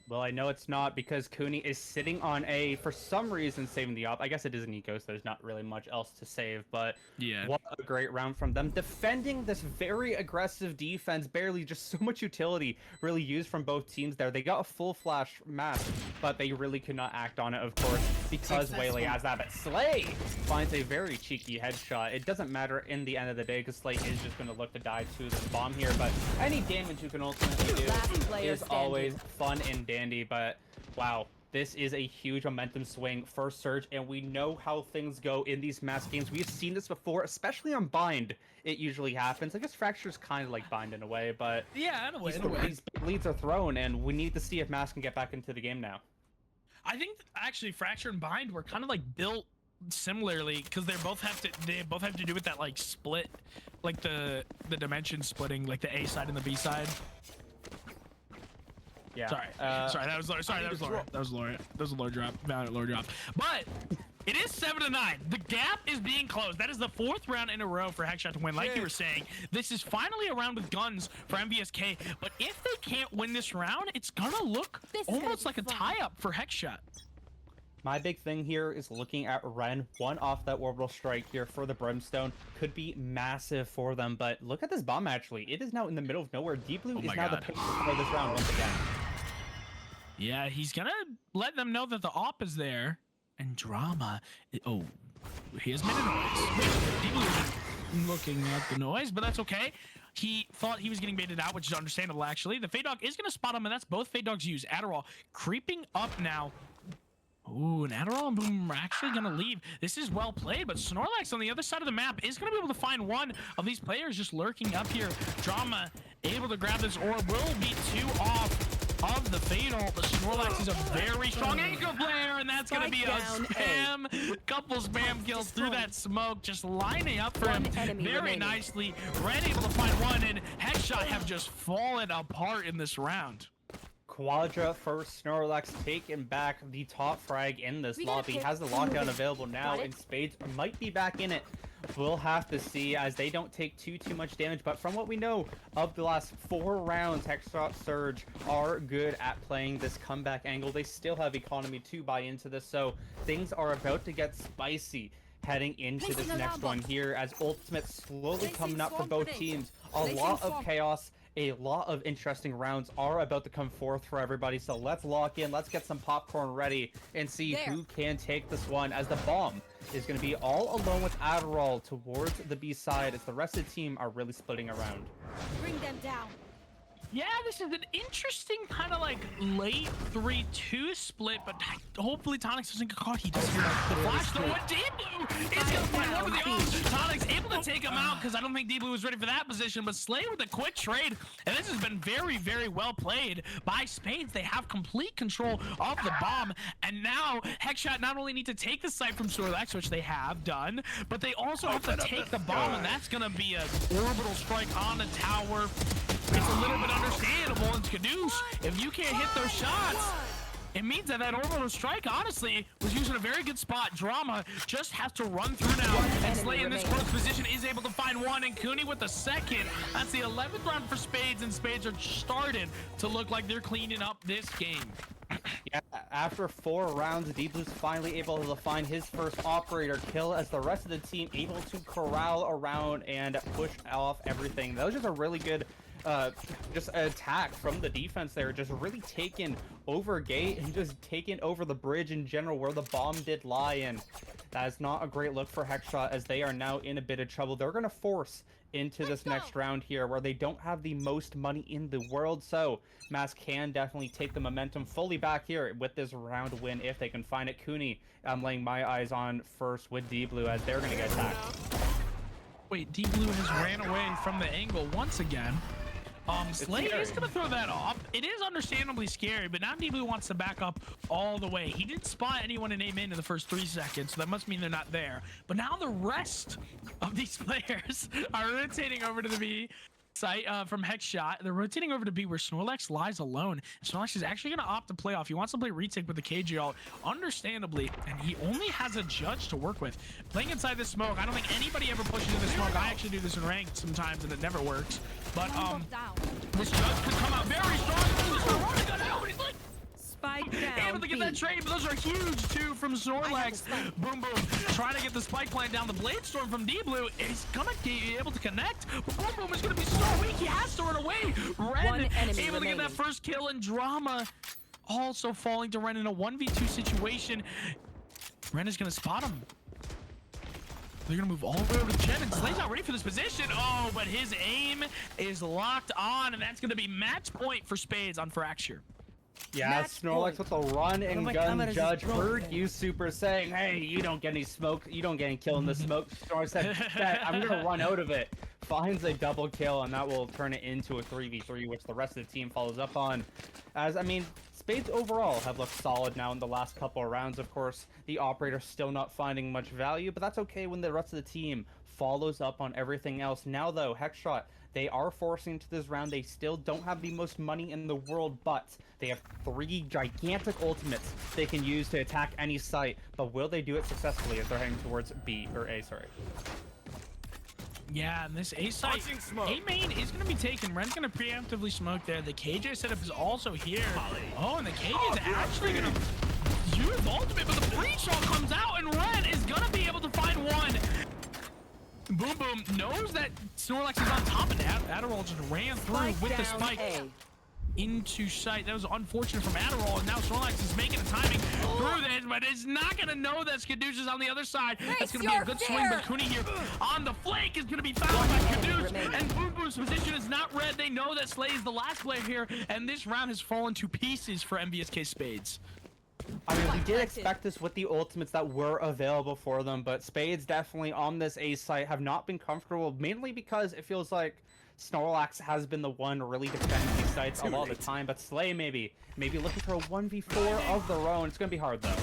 Well, I know it's not because Cooney is sitting on A, for some reason, saving the op. I guess it is an eco, so there's not really much else to save, but yeah, what a great round from them. Defending this very aggressive defense, barely just so much utility really used from both teams there. They got a full flash mask, but they really could not act on it, of course, because Waylay has that. But Slay finds a very cheeky headshot. It doesn't matter in the end of the day because Slay is just going to look to die to the bomb here, but any damage you can ultimately do is always fun and dandy. But wow, this is a huge momentum swing for Surge, and we know how things go in these mass games. We've seen this before, especially on Bind. It usually happens. I guess Fracture's kind of like Bind in a way, but yeah, in a way. These big leads are thrown, and we need to see if Mass can get back into the game now. I think actually Fracture and Bind were kind of like built similarly because they both have to do with that like split, like the dimension splitting, like the A side and the B side. Yeah. Sorry, that was a low drop. Valid low drop. But it is 7-9. The gap is being closed. That is the 4th round in a row for Hexshot to win. Like you were saying, this is finally a round with guns for Mvsk. But if they can't win this round, it's gonna look almost like a tie-up for Hexshot. My big thing here is looking at Ren. One off that orbital strike here for the Brimstone could be massive for them. But look at this bomb, actually. It is now in the middle of nowhere. Deep Blue is now the pick for this round once again. Yeah, he's gonna let them know that the op is there. And Drama... Oh, he has made a noise. Deep Blue looking at the noise, but that's okay. He thought he was getting baited out, which is understandable, actually. The Fade Dog is gonna spot him, and that's both Fade Dogs use. Adderall creeping up now. Ooh, and Adderall and Boom are actually going to leave. This is well played, but Snorlax on the other side of the map is going to be able to find one of these players just lurking up here. Drama able to grab this orb, will be 2 off of the Fatal, but Snorlax is a very strong ankle player, and that's going to be a spam. Couple spam kills through that smoke, just lining up for him very nicely. Ren able to find one, and Hexshot have just fallen apart in this round. Quadra for Snorlax taking back the top frag in this lobby. Has the lockdown available now, and Spades might be back in it. We'll have to see as they don't take too much damage. But from what we know of the last 4 rounds, Hexshot Surge are good at playing this comeback angle. They still have economy to buy into this, so things are about to get spicy heading into this next one here as Ultimate slowly coming up for both teams. A lot of chaos. A lot of interesting rounds are about to come forth for everybody, so let's lock in, let's get some popcorn ready and see who can take this one, as the bomb is going to be all alone with Adderall towards the B side as the rest of the team are really splitting around. Bring them down. Yeah, this is an interesting kind of like late 3-2 split, but hopefully Tonix doesn't get caught. He does hear the flash though. What Deep Blue is going to find one of the off. Tonix able to take him out because I don't think Deep Blue was ready for that position, but Slay with a quick trade, and this has been very, very well played by Spades. They have complete control of the bomb, and now Hexshot not only need to take the site from Snorlax, which they have done, but they also have to take the bomb, and that's going to be an orbital strike on the tower. It's a little bit understandable in Caduce. If you can't hit those shots, it means that orbital strike, honestly, was used in a very good spot. Drama just has to run through now, and Slay in this close position is able to find one, and Cooney with the second. That's the 11th round for Spades, and Spades are starting to look like they're cleaning up this game. Yeah, after 4 rounds, Deep Blue's finally able to find his first operator kill as the rest of the team able to corral around and push off everything. That was just a really good just attack from the defense there, just really taking over gate and just taking over the bridge in general where the bomb did lie in. That is not a great look for Hexshot as they are now in a bit of trouble. They're going to force into this next round here where they don't have the most money in the world, so Mass can definitely take the momentum fully back here with this round win if they can find it. Cooney, I'm laying my eyes on first with Deep Blue as they're going to get attacked. Wait, Deep Blue has ran away from the angle once again. Slay is gonna throw that off. It is understandably scary, but now D-Blue wants to back up all the way. He didn't spot anyone in aim in the first 3 seconds, so that must mean they're not there. But now the rest of these players are rotating over to the B site from Hexshot. They're rotating over to B where Snorlax lies alone. Snorlax is actually going to opt to play off. He wants to play retake with the KG ult, understandably, and he only has a judge to work with. Playing inside the smoke, I don't think anybody ever pushes in the smoke. I actually do this in ranked sometimes, and it never works. But this judge could come out very strong. He's like, Spike down. able to get that trade, but those are huge too from Snorlax. Boom, boom. Trying to get the spike plant down. The Blade Storm from D-Blue is gonna be able to connect. But Boom Boom is gonna be so weak. He has to run away. Ren able to get that first kill, and Drama also falling to Ren in a 1v2 situation. Ren is gonna spot him. They're gonna move all the way over to Jen, and Slay's not ready for this position. Oh, but his aim is locked on, and that's gonna be match point for Spades on Fracture. Yeah, Snorlax with the run and gun judge heard you super saying, hey, you don't get any smoke, you don't get any kill in the smoke. Snorlax said, I'm gonna run out of it. Finds a double kill, and that will turn it into a 3v3, which the rest of the team follows up on. As, I mean, Spades overall have looked solid now in the last couple of rounds. Of course, the operator still not finding much value, but that's okay when the rest of the team follows up on everything else. Now though, Hexshot, they are forcing to this round. They still don't have the most money in the world, but they have 3 gigantic ultimates they can use to attack any site. But will they do it successfully as they're heading towards B, or A, sorry. Yeah, and this A site, A main is going to be taken. Ren's going to preemptively smoke there. The KJ setup is also here. Oh, and the KJ is actually going to use ultimate, but the breach shot comes out, and Ren is going to be able to find one. Boom Boom knows that Snorlax is on top, and Adderall just ran through with the spike into sight. That was unfortunate from Adderall, and now Snorlax is making the timing through this, but it's not going to know that Skadoosh is on the other side. That's going to be a good swing, but Cooney here on the flank is going to be found by Skadoosh, and Boom Boom's position is not red. They know that Slay is the last player here, and this round has fallen to pieces for Mvsk Spades. I mean, we did expect this with the ultimates that were available for them, but Spades definitely on this A site have not been comfortable, mainly because it feels like Snorlax has been the one really defending these sites a lot of the time, but Slay maybe looking for a 1v4 of their own. It's going to be hard, though.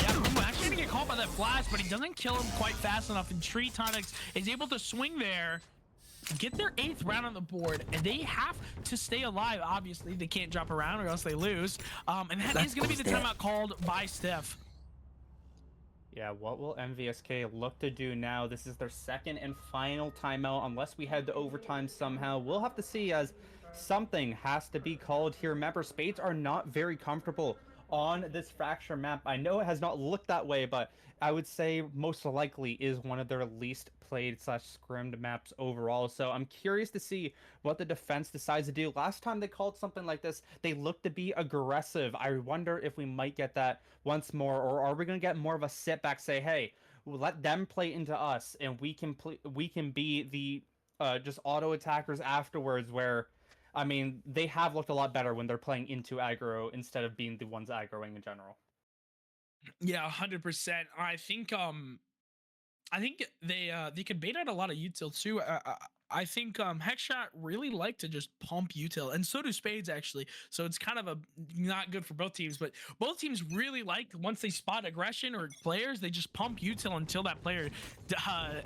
Yeah, Boom actually going to get caught by that flash, but he doesn't kill him quite fast enough, and Tree Tonics is able to swing there, get their 8th round on the board, and they have to stay alive. Obviously, they can't drop around or else they lose. And that is going to be the timeout called by Steph. Yeah, what will Mvsk look to do now? This is their 2nd and final timeout, unless we head to overtime somehow. We'll have to see, as something has to be called here. Remember, Spades are not very comfortable on this Fracture map. I know it has not looked that way, but I would say most likely is one of their least played / scrimmed maps overall. So I'm curious to see what the defense decides to do. Last time they called something like this, they looked to be aggressive. I wonder if we might get that once more, or are we going to get more of a sit back, say, hey, we'll let them play into us, and we can be the just auto attackers afterwards, where I mean, they have looked a lot better when they're playing into aggro instead of being the ones aggroing in general. Yeah, 100%. I think they could bait out a lot of util too. I think Hexshot really like to just pump util, and so do Spades actually. So it's kind of not good for both teams, but both teams really like, once they spot aggression or players, they just pump util until that player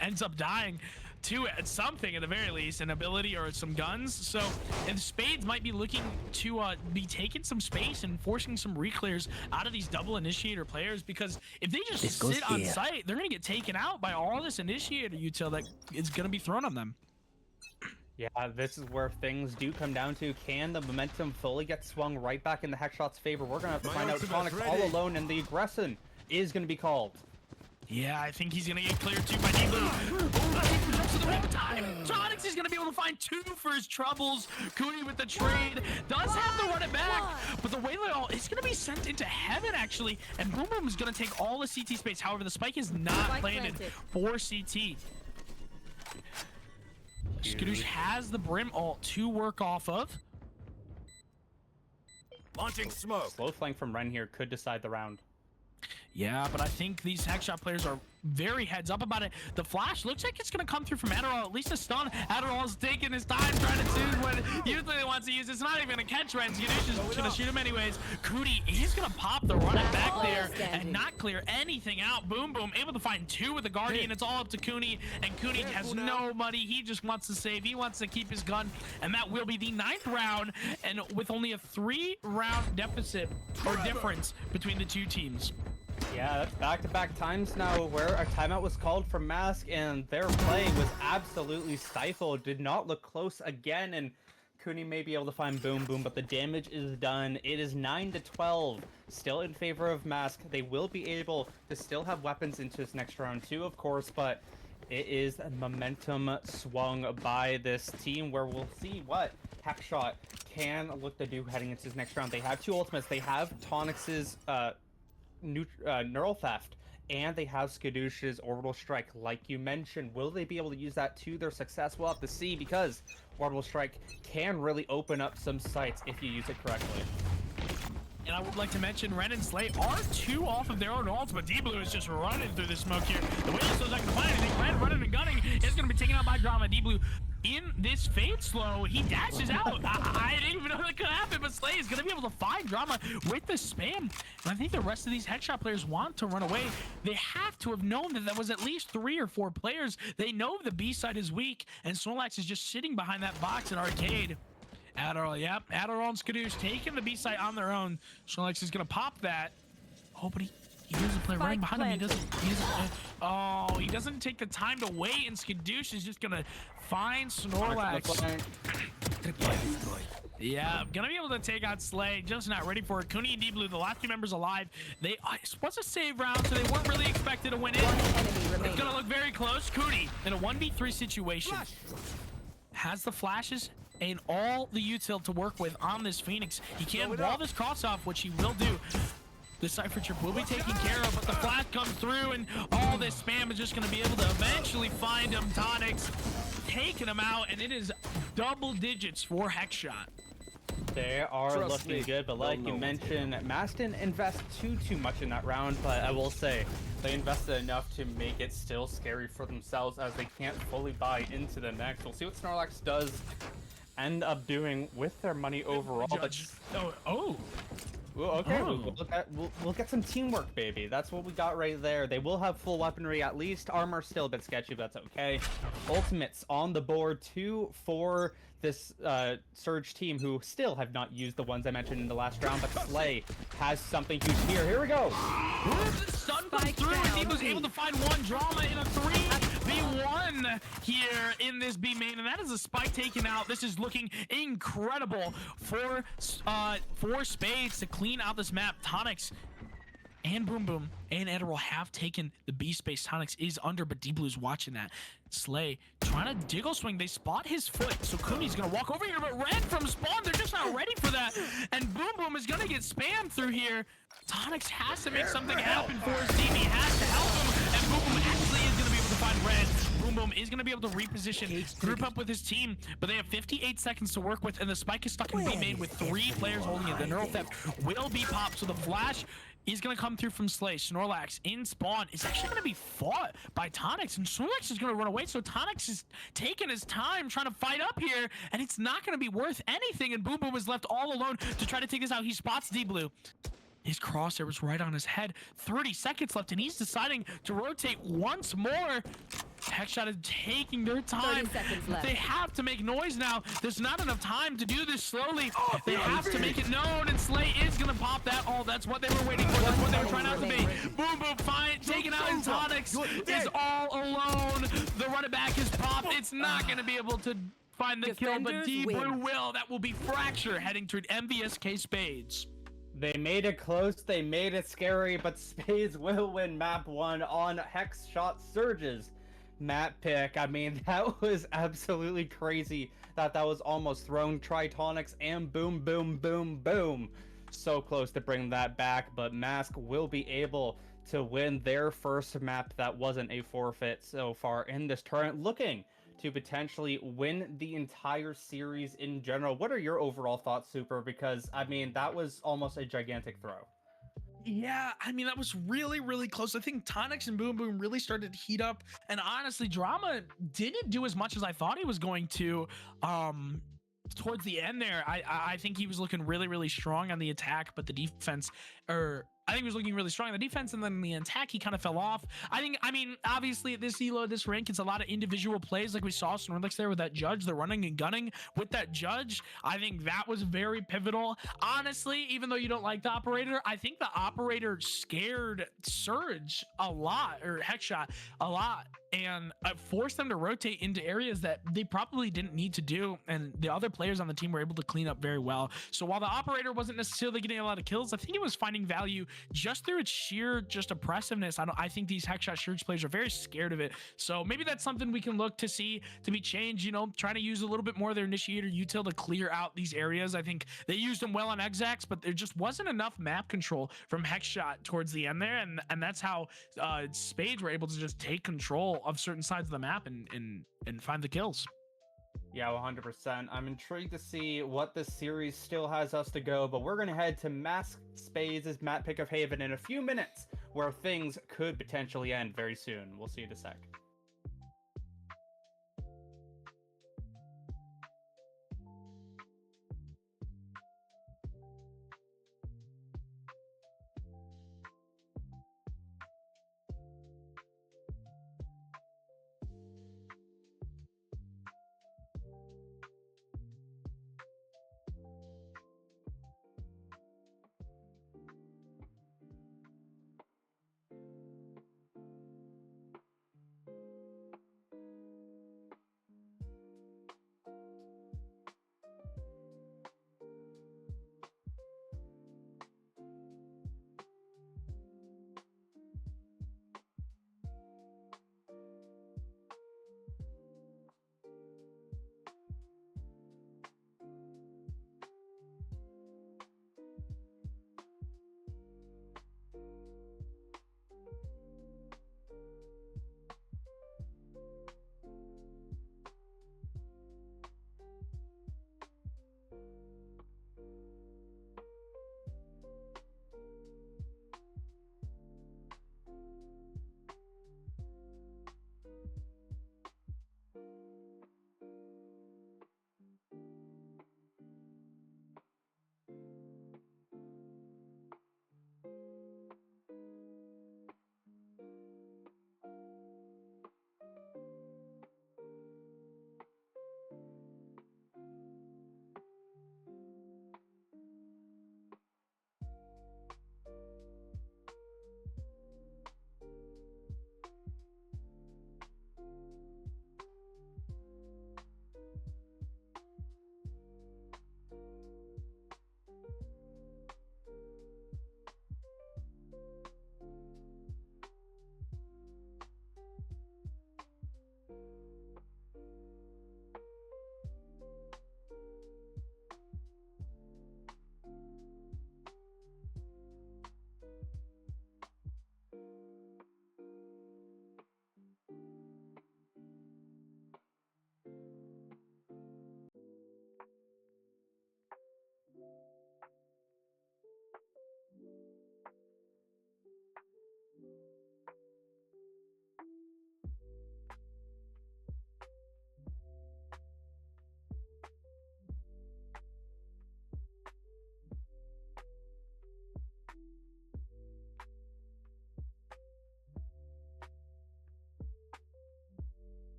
ends up dying to it, something at the very least, an ability or some guns. So, and Spades might be looking to be taking some space and forcing some reclears out of these double initiator players, because if they just sit on site, they're gonna get taken out by all this initiator util that is gonna be thrown on them. Yeah, this is where things do come down to, can the momentum fully get swung right back in the Hexshot's favor? We're gonna have to find out. Tonics all alone, and the aggression is gonna be called. Yeah, I think he's gonna get cleared too by D-Blue. Oh, jumps to the right time. Tonics is gonna be able to find 2 for his troubles. Cooney with the trade does have to run it back, but the Waylay ult is gonna be sent into heaven actually, and Boom Boom is gonna take all the CT space. However, the spike is not planted for CT. Skadoosh has the Brim ult to work off of. Launching smoke. Slow flank from Ren here could decide the round. Yeah, but I think these Hexshot players are very heads up about it. The flash looks like it's going to come through from Adderall, at least a stun. Adderall's taking his time trying to choose when usually he wants to use. It's not even going to catch Ren. Skadoosh is going to shoot him anyways. Cootie is going to pop the run it back there and not clear anything out. Boom Boom able to find 2 with the Guardian. It's all up to Cooney, and Cooney has no money. He just wants to save. He wants to keep his gun, and that will be the 9th round, and with only a 3-round deficit or difference between the 2 teams. Yeah, that's back-to-back times now where a timeout was called from Mask and their play was absolutely stifled. Did not look close again, and Cooney may be able to find Boom Boom, but the damage is done. It is 9-12, still in favor of Mask. They will be able to still have weapons into this next round too, of course, but it is momentum swung by this team where we'll see what Hexshot can look to do heading into this next round. They have 2 ultimates. They have Tonix's Neural Theft, and they have Skadoosh's Orbital Strike, like you mentioned. Will they be able to use that to their success? We'll have to see, because Orbital Strike can really open up some sights if you use it correctly. And I would like to mention Ren and Slay are 2 off of their own ults, but D-Blue is just running through the smoke here. The way this is not going to find anything. Ren running and gunning is going to be taken out by Drama. D-Blue in this fade slow, he dashes out. I didn't even know that could happen, but Slay is going to be able to find Drama with the spam. And I think the rest of these Hexshot players want to run away. They have to have known that there was at least 3 or 4 players. They know the B side is weak, and Snorlax is just sitting behind that box in Arcade. Adderall, yep. Adderall and Skadoosh taking the B site on their own. Snorlax is gonna pop that. Oh, but he doesn't play right behind him. He doesn't take the time to wait, and Skadoosh is just gonna find Snorlax. Yeah, gonna be able to take out Slay. Just not ready for it. Cooney and D-Blue, the last 2 members alive. It was a save round, so they weren't really expected to win it. It's gonna look very close. Cooney in a 1v3 situation has the flashes and all the util to work with on this Phoenix. He can wall this cross off, which he will do. The Cypher Chip will be taken care of, but the flash comes through, and all this spam is just going to be able to eventually find him. Tonix taking him out, and it is double digits for Hexshot. They are looking good, but like you mentioned, Mask didn't invest too much in that round, but I will say they invested enough to make it still scary for themselves, as they can't fully buy into the next. We'll see what Snorlax does end up doing with their money overall. But well, okay, we'll get some teamwork, baby. That's what we got right there. They will have full weaponry, at least. Armor still a bit sketchy, but that's okay. Ultimates on the board, 2 for this Surge team, who still have not used the ones I mentioned in the last round, but Slay has something huge here. Here we go. The stun comes through, and he was able to find 1 Drama in a 3v1 here in this B main, and that is a spike taken out. This is looking incredible for Spades to clean out this map. Tonix and Boom Boom and Adderall have taken the B space. Tonix is under, but D-Blue's watching that. Slay trying to jiggle swing. They spot his foot, so Cooney's gonna walk over here, but Red from spawn, they're just not ready for that. And Boom Boom is gonna get spammed through here. Tonix has to make something happen for his team. He has to help him, and Boom Boom actually is gonna be able to find Red. Boom Boom is gonna be able to reposition, group up with his team, but they have 58 seconds to work with, and the spike is stuck in B main with 3 players holding it. The Neural Theft will be popped, so the flash is going to come through from Slay. Snorlax in spawn is actually going to be fought by Tonix, and Snorlax is going to run away, so Tonix is taking his time trying to fight up here, and it's not going to be worth anything, and Boom Boom is left all alone to try to take this out. He spots D-Blue. His crosshair was right on his head. 30 seconds left, and he's deciding to rotate once more. Hexshot is taking their time. They have to make noise now. There's not enough time to do this slowly. They have to make it known, and Slay is going to pop that. Oh, that's what they were waiting for. That's what they were trying out to be. Boom Boom, fine. Taken out, and Tonix is all alone. The run it back is popped. It's not going to be able to find the kill, but D-Blue will. That will be Fracture heading toward Mvsk Spades. They made it close, they made it scary, but Spades will win map 1 on Hexshot Surge's map pick. I mean, that was absolutely crazy that was almost thrown. Tonix and boom, boom, boom, boom. So close to bring that back, but Mask will be able to win their first map that wasn't a forfeit so far in this tournament, looking to potentially win the entire series in general. What are your overall thoughts, Super? Because, I mean, that was almost a gigantic throw. Yeah, I mean, that was really, really close. I think Tonix and Boom Boom really started to heat up. And honestly, Drama didn't do as much as I thought he was going to. Towards the end there, I think he was looking really, really strong on the attack, but the defense, or I think he was looking really strong on the defense, and then the attack, he kind of fell off. I mean, obviously at this elo, this rank, it's a lot of individual plays, like we saw Snorlax there with that Judge, the running and gunning with that Judge. I think that was very pivotal. Honestly, even though you don't like the Operator, I think the Operator scared Surge a lot, or Hexshot a lot, and forced them to rotate into areas that they probably didn't need to do, and the other players on the team were able to clean up very well. So while the Operator wasn't necessarily getting a lot of kills, I think it was finding value just through its sheer just oppressiveness. I think these Hexshot Surge players are very scared of it. So maybe that's something we can look to see to be changed, you know, trying to use a little bit more of their Initiator util to clear out these areas. I think they used them well on Exax, but there just wasn't enough map control from Hexshot towards the end there, and that's how Spades were able to just take control of certain sides of the map and find the kills. Yeah, 100%. I'm intrigued to see what this series still has us to go, but we're going to head to Mask Spades' map pick of Haven in a few minutes, where things could potentially end very soon. We'll see you in a sec.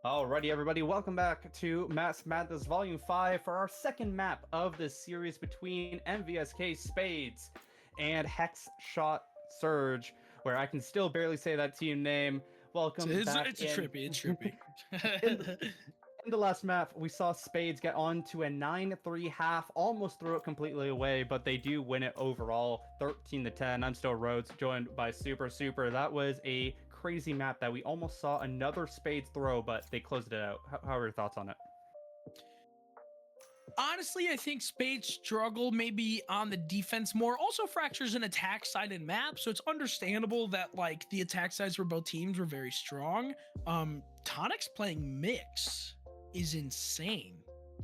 Alrighty, everybody, welcome back to Mass Madness Volume 5 for our second map of this series between Mvsk Spades and Hexshot Surge, where I can still barely say that team name. Welcome back. It's trippy. In the last map, we saw Spades get on to a 9-3 half, almost threw it completely away, but they do win it overall, 13-10. I'm still Rhodes, joined by Super. That was a crazy map that we almost saw another Spades throw, but they closed it out. How are your thoughts on it? Honestly, I think Spades struggle maybe on the defense more. Also, Fracture's an attack-sided map, so it's understandable that like the attack sides for both teams were very strong. Tonic's playing Mix is insane.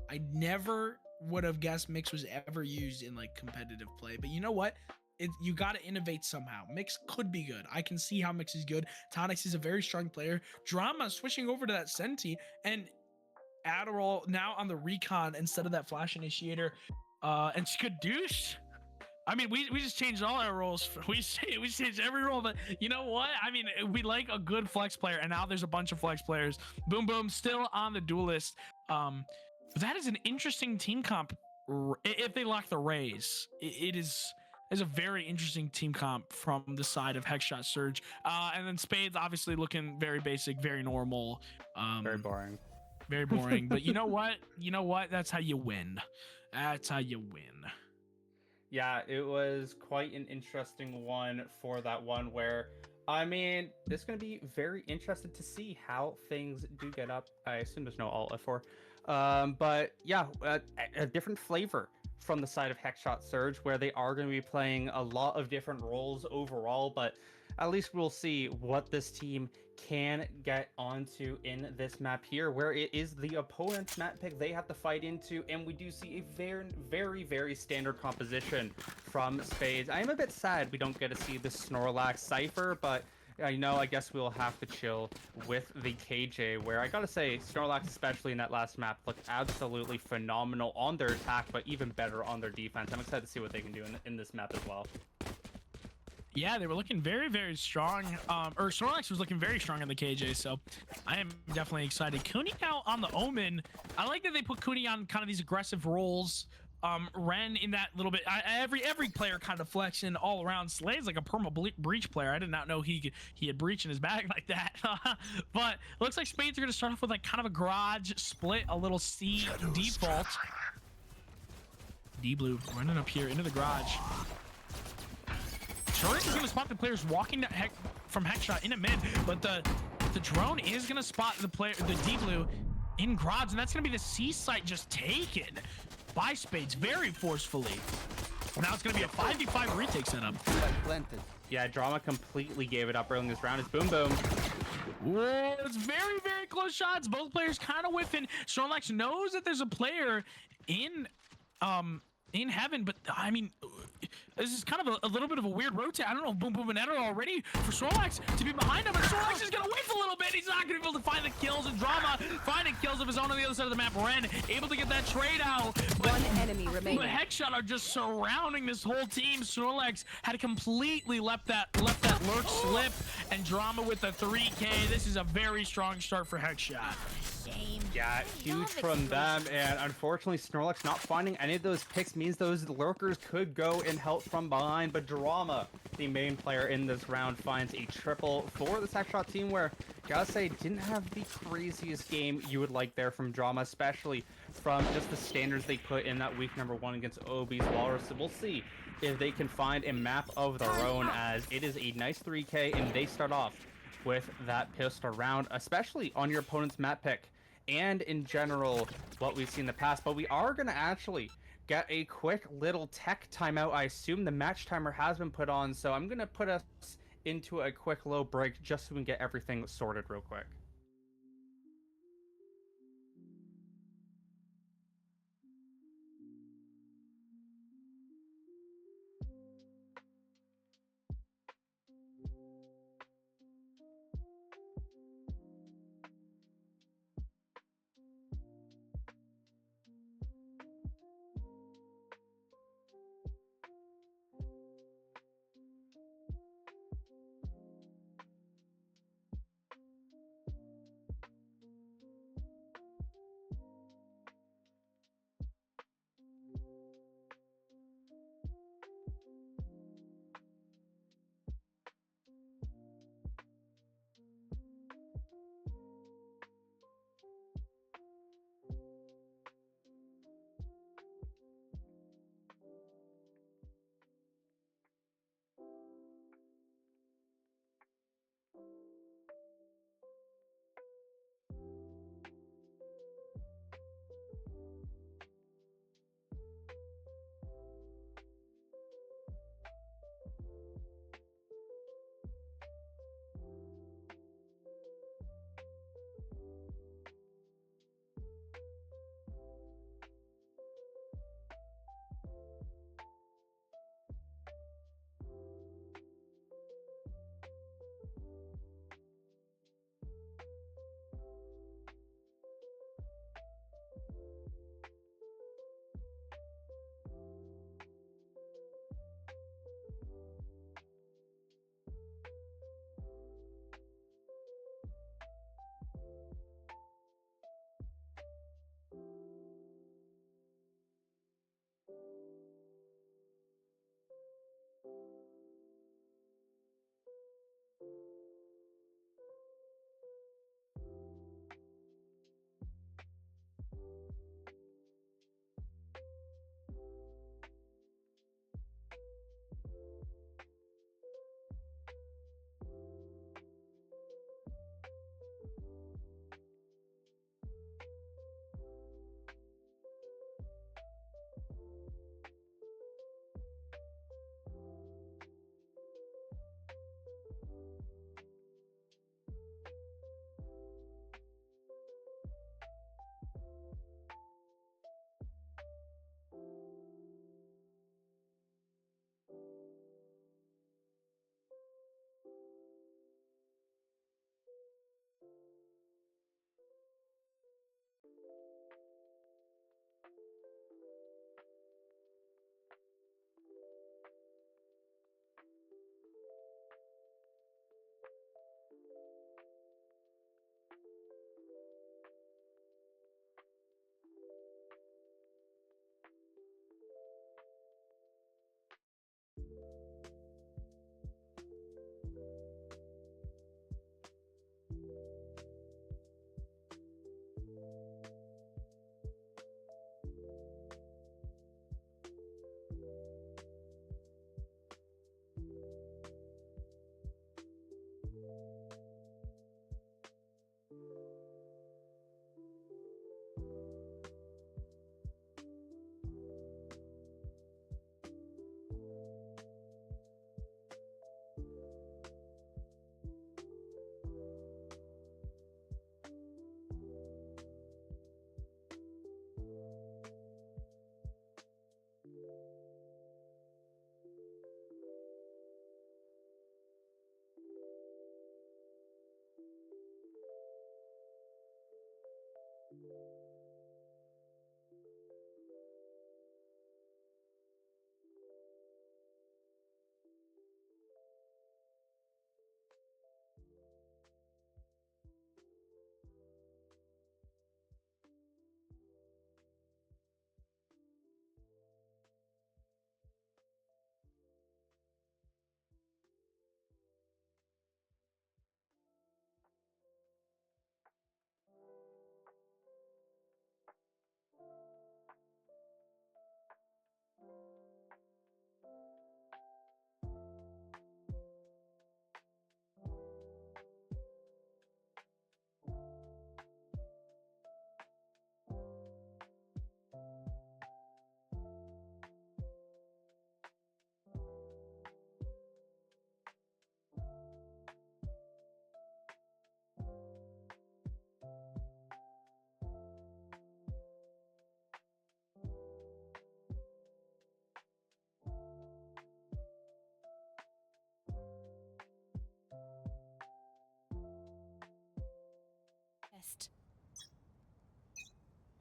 I never would have guessed Mix was ever used in like competitive play, but you know what? You got to innovate somehow. Mix could be good. I can see how Mix is good. Tonix is a very strong player. Drama switching over to that Senti, and Adderall now on the recon instead of that flash initiator, and Skadoosh. I mean, we just changed all our roles. We changed every role, but you know what? I mean, we like a good flex player, and now there's a bunch of flex players. Boom Boom still on the duelist. That is an interesting team comp. If they lock the Rays, it is a very interesting team comp from the side of Hexshot Surge, and then Spades obviously looking very basic, very normal, Very boring. Very boring. But you know what? That's how you win. That's how you win. Yeah, it was quite an interesting one for that one where, I mean, it's going to be very interesting to see how things do get up. I assume there's no Alt F4. But yeah, a different flavor from the side of Hexshot Surge, where they are going to be playing a lot of different roles overall, but at least we'll see what this team can get onto in this map here, where it is the opponent's map pick they have to fight into, and we do see a very standard composition from Spades. I am a bit sad we don't get to see the Snorlax Cypher, but I guess we'll have to chill with the KJ, where I gotta say, Snorlax, especially in that last map, looked absolutely phenomenal on their attack, but even better on their defense. I'm excited to see what they can do in this map as well. Yeah, they were looking very strong. Or Snorlax was looking very strong on the KJ, so I am definitely excited. Cooney now on the Omen. I like that they put Cooney on kind of these aggressive roles. Ren in that little bit. Every player kind of flexing all around. Slay's like a perma breach player. I did not know he had breach in his bag like that. But looks like Spades are going to start off with like kind of a garage split, a little C default. D-Blue running up here into the garage. Turret is going to spot the players walking from Hexshot in a mid, but the drone is going to spot the D-Blue in garage, and that's going to be the C site just taken by Spades very forcefully. Now it's going to be a 5v5 retake setup. Planted. Yeah, Drama completely gave it up early in this round. It's Boom Boom. Whoa, it's very close shots. Both players kind of whiffing. Snorlax knows that there's a player in heaven, but I mean, this is kind of a little bit of a weird rotate. I don't know if Boom Boom and Ed are all ready for Snorlax to be behind him, and Snorlax is gonna whiff a little bit. He's not gonna be able to find the kills, and Drama finding kills of his own on the other side of the map. Ren able to get that trade out. One enemy remaining. But Hexshot are just surrounding this whole team. Snorlax had completely left that lurk slip, and Drama with the 3K. This is a very strong start for Hexshot. Yeah, huge from them, and unfortunately Snorlax not finding any of those picks means those lurkers could go and help from behind, but Drama, the main player in this round, finds a triple for the Hexshot team, where, gotta say, didn't have the craziest game you would like there from Drama, especially from just the standards they put in that week number 1 against OB's Walrus. So we'll see if they can find a map of their own, as it is a nice 3K, and they start off with that pistol round, especially on your opponent's map pick. And in general, what we've seen in the past, but we are going to actually get a quick little tech timeout. I assume the match timer has been put on, so I'm going to put us into a quick little break just so we can get everything sorted real quick.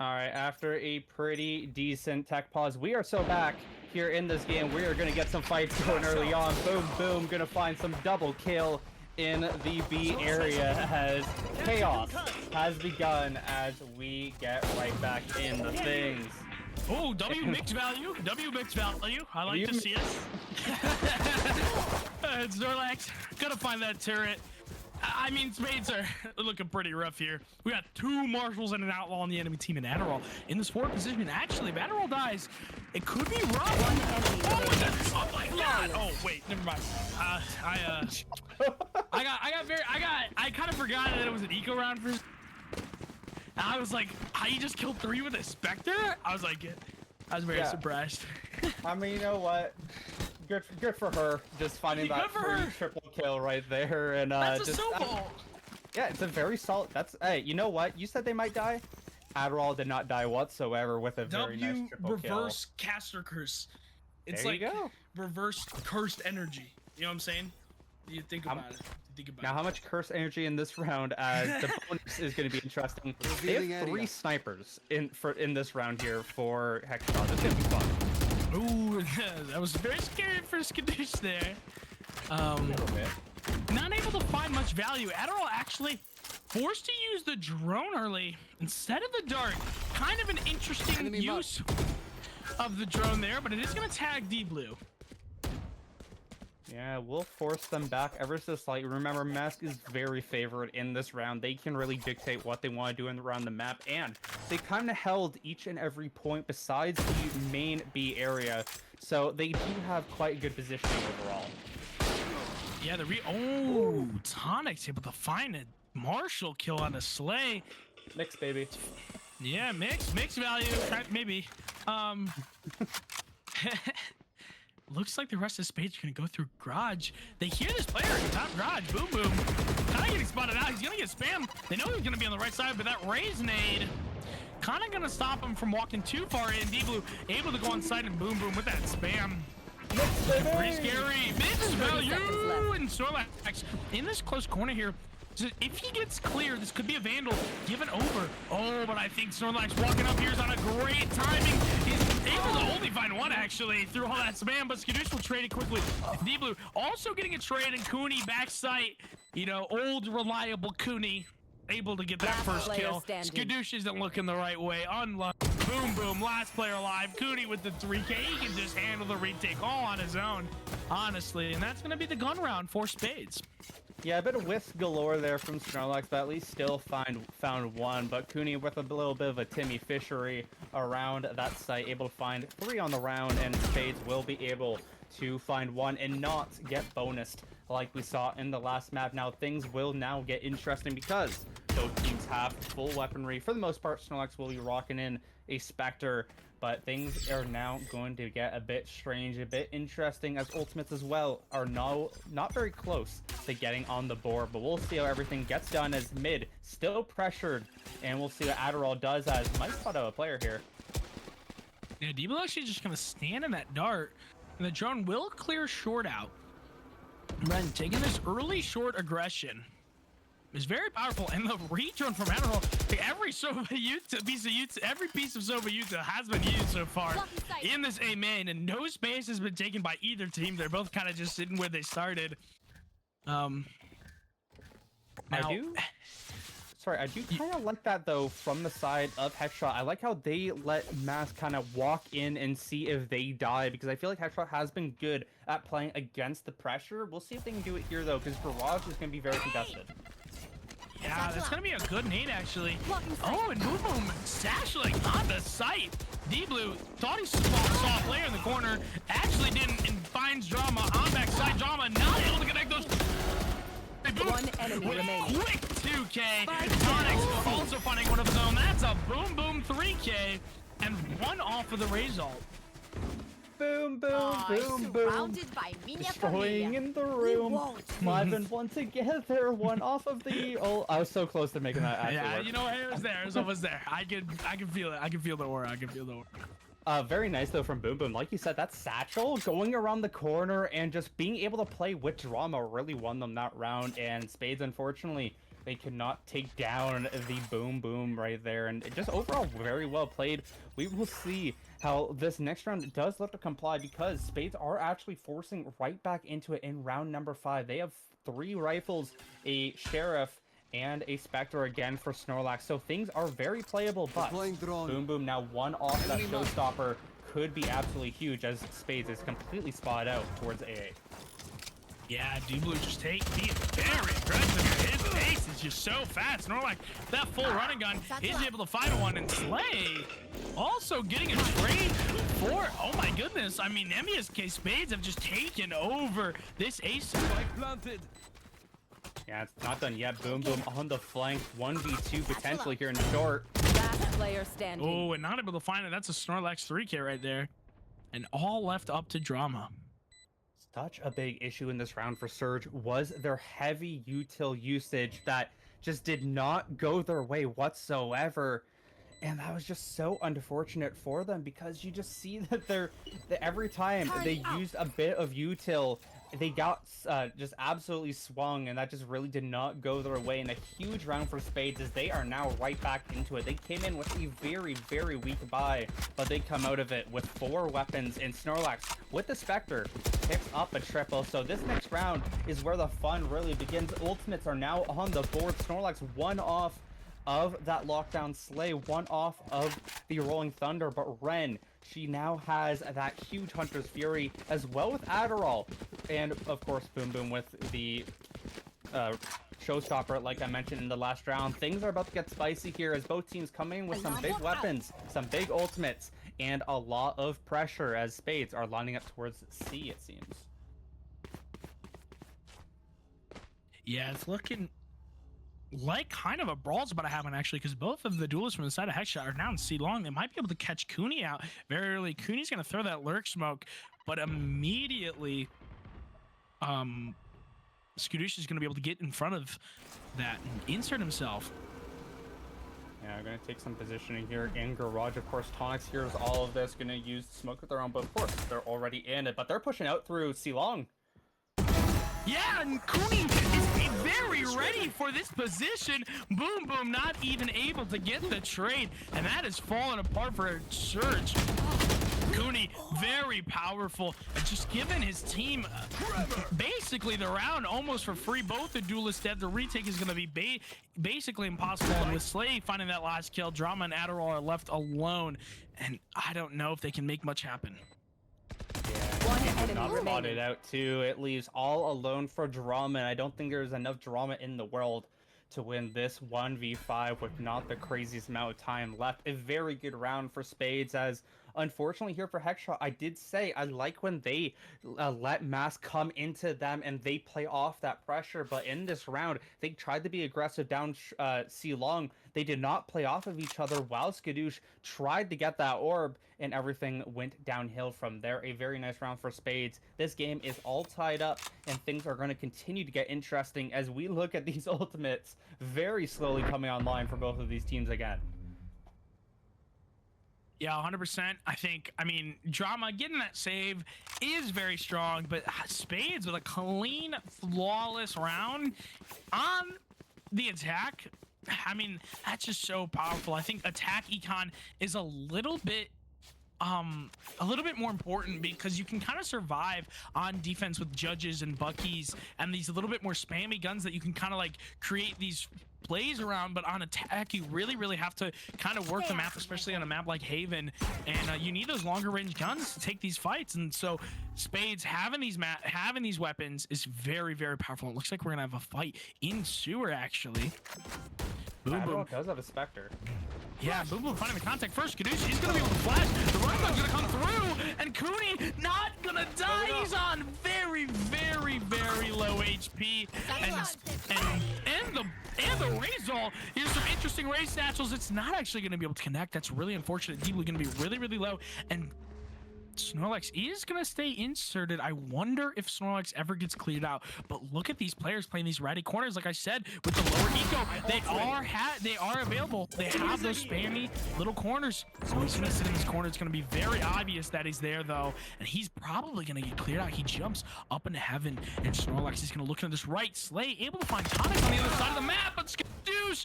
All right, after a pretty decent tech pause, we are so back here in this game. We are going to get some fights going early on. Boom, boom, going to find some double kill in the B area as chaos has begun as we get right back in the things. Oh, W mixed value. W mixed value. I like to see it. Zorlax, gotta find that turret. I mean, Spades are looking pretty rough here. We got 2 marshals and an outlaw on the enemy team, and Adderall in this forward position. Actually, if Adderall dies, it could be rough. Oh my god! Oh wait, never mind. I kind of forgot that it was an eco round for. I was like, how you just killed 3 with a Spectre? I was very surprised. I mean, you know what? Good for her, just finding that free triple kill right there, and that's just a snowball. Yeah, it's a very solid. That's hey, you know what? You said they might die. Adderall did not die whatsoever with a very nice triple kill. Reverse caster curse. It's there like you go. Reverse cursed energy. You know what I'm saying? You think about it. Now, how much curse energy in this round? As the bonus is going to be interesting. They have 3 snipers in this round here for Hexshot. It's going to be fun. Ooh, that was very scary for Skadoosh there. A little bit. Not able to find much value. Adderall actually forced to use the drone early instead of the dart. Kind of an interesting use of the drone there, but it is going to tag D-Blue. Yeah, we'll force them back ever so slightly. Remember, Mvsk is very favored in this round. They can really dictate what they want to do around the map, and they kind of held each and every point besides the main B area, so they do have quite good positioning overall. Yeah, Tonic's able to find a Marshall kill on a Slay. Mix, baby. Yeah, mix value, maybe. Looks like the rest of Spades are gonna go through garage. They hear this player in top garage. Boom, boom. Kind of getting spotted out. He's gonna get spammed. They know he's gonna be on the right side, but that raise nade kind of gonna stop him from walking too far in. D-Blue able to go on side and boom, boom with that spam. Pretty scary. Mix value and Sorlax in this close corner here. If he gets clear, this could be a Vandal given over. Oh, but I think Snorlax walking up here is on a great timing. He's able to only find 1 actually through all that spam, but Skadoosh will trade it quickly. D-Blue also getting a trade, and Cooney backside, you know, old reliable Cooney able to get that first kill. Skadoosh isn't looking the right way. Unlucky. Boom, boom. Last player alive. Cooney with the 3K. He can just handle the retake all on his own, honestly. And that's going to be the gun round for Spades. Yeah, a bit of whisk galore there from Snorlax, but at least still found 1. But Cooney with a little bit of a Timmy fishery around that site, able to find 3 on the round, and Spades will be able to find 1 and not get bonused like we saw in the last map. Now things will now get interesting because both teams have full weaponry. For the most part, Snorlax will be rocking in a Spectre, but things are now going to get a bit strange, a bit interesting, as ultimates as well are not very close to getting on the board. But we'll see how everything gets done as mid still pressured, and we'll see what Adderall does as might spot out a player here. Yeah, D-Blue actually just gonna stand in that dart, and the drone will clear short out. Then taking this early short aggression is very powerful, and the re-drone from Adderall, every piece of Sova Yuta has been used so far in this A main, and no space has been taken by either team. They're both kind of just sitting where they started. Now, I do kind of like that though from the side of Hexshot. I like how they let Mvsk kind of walk in and see if they die, because I feel like Hexshot has been good at playing against the pressure. We'll see if they can do it here though, because Barrage is going to be very contested. Yeah, that's gonna be a good nade actually. Oh, and Boom Boom Sashling on the site. D-Blue thought he saw a player in the corner, actually didn't, and finds Drama on backside. Drama not able to connect those. One enemy remaining. Quick 2K. Onyx also finding one of his own. That's a Boom Boom 3K, and 1 off of the raise ult. Boom, boom, boom, boom. Destroying in the room. 5 and 1 together. 1 off of the. Oh, I was so close to making that. Yeah, work. You know, it was there. It was almost there. I can feel it. I can feel the aura. I can feel the aura. Very nice though from Boom Boom. Like you said, that satchel going around the corner and just being able to play with Drama really won them that round. And Spades, unfortunately, They cannot take down the Boom Boom right there, and just overall very well played. We will see how this next round does look to comply, because Spades are actually forcing right back into it in round number 5. They have 3 rifles, a Sheriff, and a Spectre again for Snorlax, so things are very playable, but Boom Boom now 1 off that showstopper could be absolutely huge, as Spades is completely spotted out towards AA. Yeah, D-Blue just being very aggressive. His pace is just so fast. Snorlax, that full running gun, he's able to find one, and Slay also getting a trade for, oh my goodness. I mean, Mvsk Spades have just taken over this ace. Planted. Yeah, it's not done yet. Boom Boom on the flank, 1v2 potentially here in short. Last player standing. Oh, and not able to find it. That's a Snorlax 3K right there. And all left up to Drama. Such a big issue in this round for Surge was their heavy util usage that just did not go their way whatsoever. And that was just so unfortunate for them, because you just see that every time they used a bit of util, they got just absolutely swung, and that just really did not go their way. And a huge round for Spades, as they are now right back into it. They came in with a very, very weak buy, but they come out of it with 4 weapons, and Snorlax with the Spectre picks up a triple. So this next round is where the fun really begins. Ultimates are now on the board. Snorlax 1 off of that lockdown Slay, 1 off of the Rolling Thunder, but Ren, she now has that huge Hunter's Fury, as well with Adderall, and of course Boom Boom with the showstopper, like I mentioned in the last round. Things are about to get spicy here, as both teams come in with some big weapons, some big ultimates, and a lot of pressure, as Spades are lining up towards C, it seems. Yeah, it's looking like kind of a brawl's about to happen, actually, because both of the duelists from the side of Hexshot are now in C long. They might be able to catch Cooney out very early. Cooney's going to throw that lurk smoke, but immediately Skadoosh is going to be able to get in front of that and insert himself. Yeah, I'm going to take some positioning here in Garage. Of course, Tonics hears all of this, going to use smoke with their own, but of course, they're already in it. But they're pushing out through C long. Yeah, and Cooney is very ready for this position. Boom Boom not even able to get the trade, and that is falling apart for Surge. Cooney very powerful, just giving his team basically the round almost for free. Both the duelists dead. The retake is going to be basically impossible, and with Slay finding that last kill, Drama and Adderall are left alone, and I don't know if they can make much happen. One enemy Not remaining. spotted out too. It leaves all alone for Drama, and I don't think there's enough drama in the world to win this 1v5 with not the craziest amount of time left. A very good round for Spades, as unfortunately here for Hexshot, I did say I like when they let Mvsk come into them and they play off that pressure, but in this round they tried to be aggressive down C long. They did not play off of each other, while Skadoosh tried to get that orb, and everything went downhill from there. A very nice round for Spades. This game is all tied up, and things are going to continue to get interesting as we look at these ultimates very slowly coming online for both of these teams again. Yeah, 100%. I mean, Drama getting that save is very strong, but Spades with a clean, flawless round on the attack. I mean, that's just so powerful. I think attack econ is a little bit more important, because you can kind of survive on defense with Judges and Buckies and these a little bit more spammy guns that you can kind of like create these plays around, but on attack you really have to kind of work the map, especially on a map like Haven, and you need those longer range guns to take these fights. And so Spades having these weapons is very powerful. It looks like we're gonna have a fight in sewer, actually. Boom Boom does have a Spectre. Yeah, Boom Boom finding the contact first. Skadoosh, he's gonna be able to flash. The running gun's gonna come through, and Cooney not gonna die. He's on very low HP, and the Razor. Here's some interesting race satchels. It's not actually gonna be able to connect. That's really unfortunate. D-Blue gonna be really low, and Snorlax is going to stay inserted. I wonder if Snorlax ever gets cleared out. But look at these players playing these ratty corners. Like I said, with the lower eco, they are available. They have those spammy little corners. So he's going to sit in this corner. It's going to be very obvious that he's there, though. And he's probably going to get cleared out. He jumps up into heaven, and Snorlax is going to look into this right. Slay able to find Tonic on the other side of the map, but Skadoosh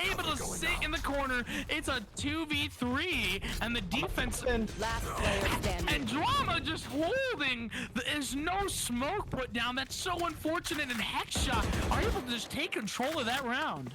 able to sit in the corner. It's a 2v3, and the defense... Last player standing. And Drama just holding. There's no smoke put down. That's so unfortunate. And Hexshot are able to just take control of that round.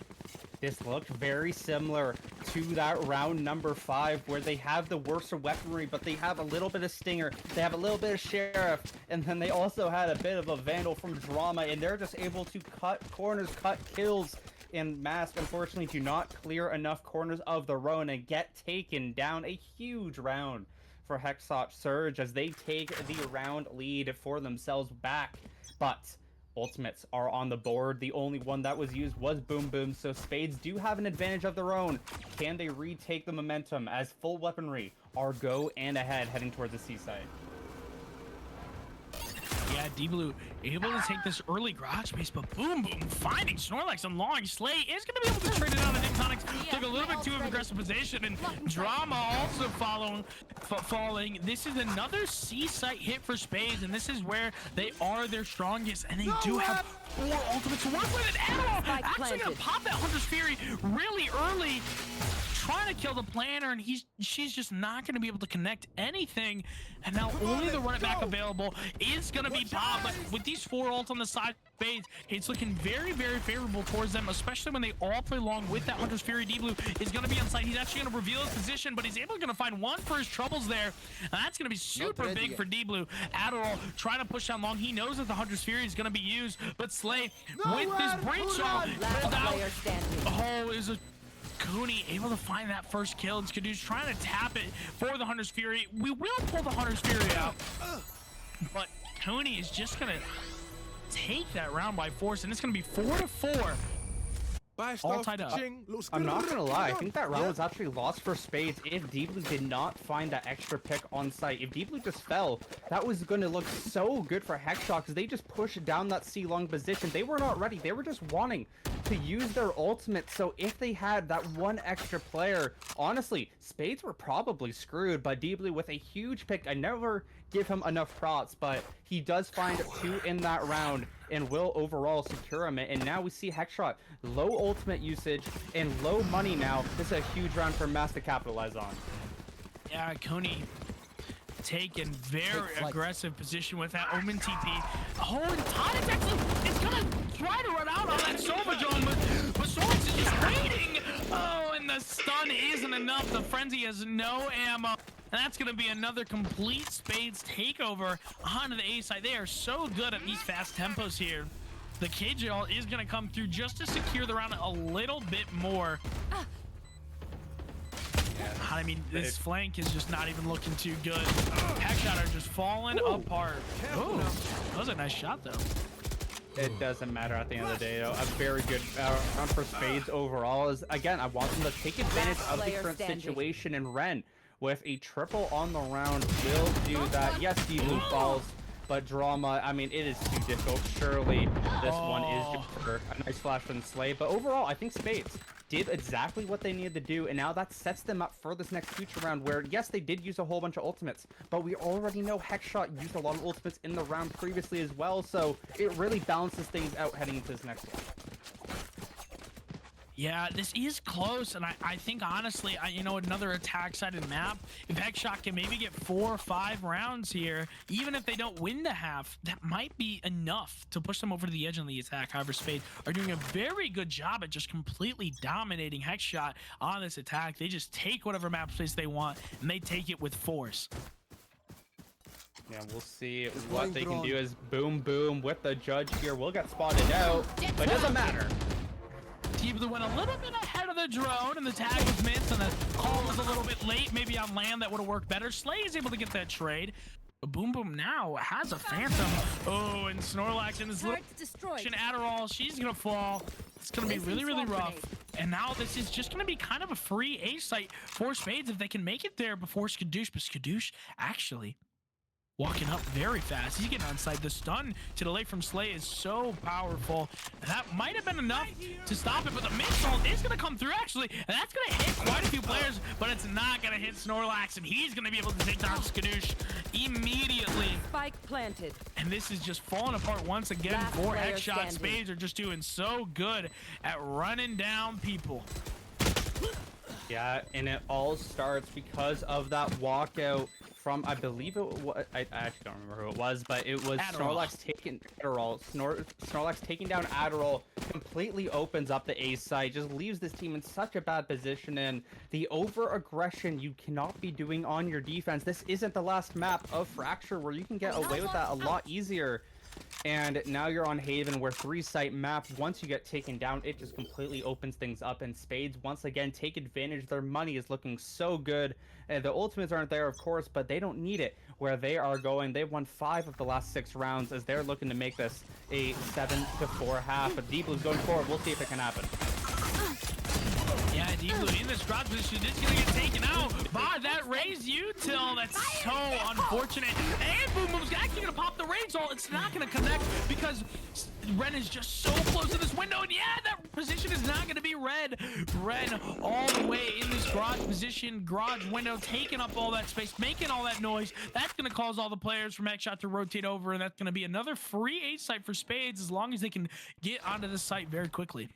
This looked very similar to that round number 5 where they have the worst weaponry, but they have a little bit of Stinger, they have a little bit of Sheriff, and then they also had a bit of a Vandal from Drama, and they're just able to cut corners, cut kills. And Mvsk, unfortunately, do not clear enough corners of the row and get taken down. A huge round for Hexshot Surge as they take the round lead for themselves back. But ultimates are on the board. The only one that was used was Boom Boom, so Spades do have an advantage of their own. Can they retake the momentum as full weaponry are go and ahead heading towards the seaside? Yeah, D-Blue able to take this early garage space, but Boom Boom finding Snorlax and long. Slay is going to be able to trade it out. I think Tonic took a little bit too aggressive position, and Drama also falling. This is another C-site hit for Spades, and this is where they are their strongest, and they do have 4 ultimates to work with. And Arrow actually going to pop that Hunter's Fury really early, trying to kill the planner, and she's just not going to be able to connect anything. And now only the run it back available is going to be Bob. But with these 4 ults on the side, Spades, it's looking very, very favorable towards them, especially when they all play along with that Hunter's Fury. D-Blue is going to be on site. He's actually going to reveal his position, but he's able to find one for his troubles there. And that's going to be super big for D-Blue. Adderall trying to push down long. He knows that the Hunter's Fury is going to be used, but Slay with this breach out, pulled out. Oh, it was a Cooney able to find that first kill, and Skadoosh trying to tap it for the Hunter's Fury. We will pull the Hunter's Fury out, but Cooney is just gonna take that round by force, and it's gonna be 4-4. All tied up. I'm not gonna lie, I think that round was actually lost for Spades if D-Blue did not find that extra pick on site. If D-Blue just fell, that was gonna look so good for Hexshot because they just pushed down that C-long position. They were not ready, they were just wanting to use their ultimate, so if they had that one extra player, honestly, Spades were probably screwed, but D-Blue with a huge pick. I never give him enough props, but he does find 2 in that round and will overall secure him. And now we see Hexshot, low ultimate usage and low money now. This is a huge round for Mvsk to capitalize on. Yeah, Coney taking very aggressive position with that Omen TP. Oh, and Tonic actually is gonna try to run out on that Sova Drone, but Swords is just waiting. Oh, and the stun isn't enough. The Frenzy has no ammo. And that's going to be another complete Spades takeover onto the A side. They are so good at these fast tempos here. The KJL is going to come through just to secure the round a little bit more. I mean, this flank is just not even looking too good. Hexshot are just falling apart. Oh, that was a nice shot, though. It doesn't matter at the end of the day, though. A very good round for Spades overall. Is again, I want them to take advantage of the current situation, and Ren with a triple on the round will do that. Yes, D-Blue falls, but Drama, I mean, it is too difficult. Surely this one is just for a nice flash from Slay, but overall, I think Spades did exactly what they needed to do, and now that sets them up for this next future round where, yes, they did use a whole bunch of ultimates, but we already know Hexshot used a lot of ultimates in the round previously as well, so it really balances things out heading into this next one. Yeah, this is close, and I think, honestly, you know, another attack-sided map, if Hexshot can maybe get 4 or 5 rounds here, even if they don't win the half, that might be enough to push them over to the edge on the attack. However, Spades are doing a very good job at just completely dominating Hexshot on this attack. They just take whatever map space they want, and they take it with force. Yeah, we'll see what they can do as Boom Boom with the judge here will get spotted out, but it doesn't matter. D-Blue went a little bit ahead of the drone, and the tag was missed, and the call was a little bit late. Maybe on land that would have worked better. Slay is able to get that trade. But Boom Boom now has a Phantom. Oh, and Snorlax in this little Adderall. She's gonna fall. It's gonna be really, really rough. And now this is just gonna be kind of a free A site for Spades if they can make it there before Skadoosh. But Skadoosh actually walking up very fast. He's getting onside. The stun to the late from Slay is so powerful. That might have been enough to stop it, but the mid-salt is going to come through, actually, and that's going to hit quite a few players, but it's not going to hit Snorlax, and he's going to be able to take down Skadoosh immediately. Spike planted. And this is just falling apart once again Last for player Hexshot. standing. Spades are just doing so good at running down people. Yeah, and it all starts because of that walkout from, I believe it was, I actually don't remember who it was, but it was Adderall. Snorlax taking down Adderall completely opens up the A site, just leaves this team in such a bad position, and the over-aggression you cannot be doing on your defense. This isn't the last map of Fracture where you can get away with that a lot easier. And now you're on Haven, where 3-site map, once you get taken down, it just completely opens things up, and Spades once again take advantage. Their money is looking so good, and the ultimates aren't there, of course, but they don't need it. Where they are going, they've won 5 of the last 6 rounds as they're looking to make this a 7-4 half. But D-Blue's going forward. We'll see if it can happen. Yeah, D-Blue in this garage position is going to get taken out by that Raise Util. That's so unfortunate. And Boom Boom's actually going to pop the Rage Ult. It's not going to connect because Ren is just so close to this window. And yeah, that position is not going to be red. Ren all the way in this garage position, garage window, taking up all that space, making all that noise. That's going to cause all the players from Hexshot to rotate over, and that's going to be another free A site for Spades as long as they can get onto the site very quickly.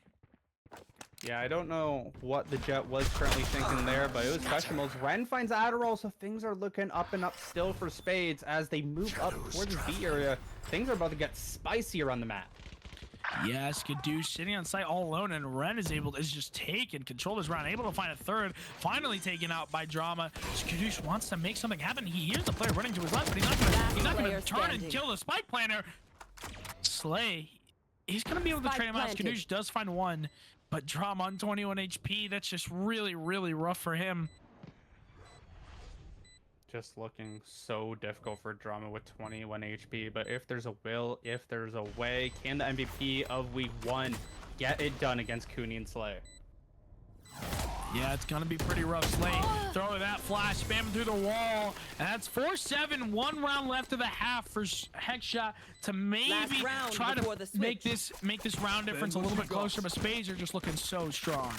Yeah, I don't know what the Jet was currently thinking there, but it was questionable. Ren finds Adderall, so things are looking up and up still for Spades as they move up towards the B area. Things are about to get spicier on the map. Yes, Skadoosh sitting on site all alone, and Ren is just taking control of this round, able to find a third, finally taken out by Drama. Skadoosh wants to make something happen. He hears the player running to his left, but he's not gonna turn and kill the spike planter. Slay, he's gonna be able to trade him out. Skadoosh does find one, but Drama on 21 HP, that's just really, really rough for him. Just looking so difficult for Drama with 21 HP, but if there's a will, if there's a way, can the MVP of week 1 get it done against Cooney and Slay? Yeah, it's gonna be pretty rough. Slay throw that flash, spamming through the wall, and that's 4-7. 1 round left of the half for Hexshot to maybe try to make this round difference a little bit closer, but Spades are just looking so strong.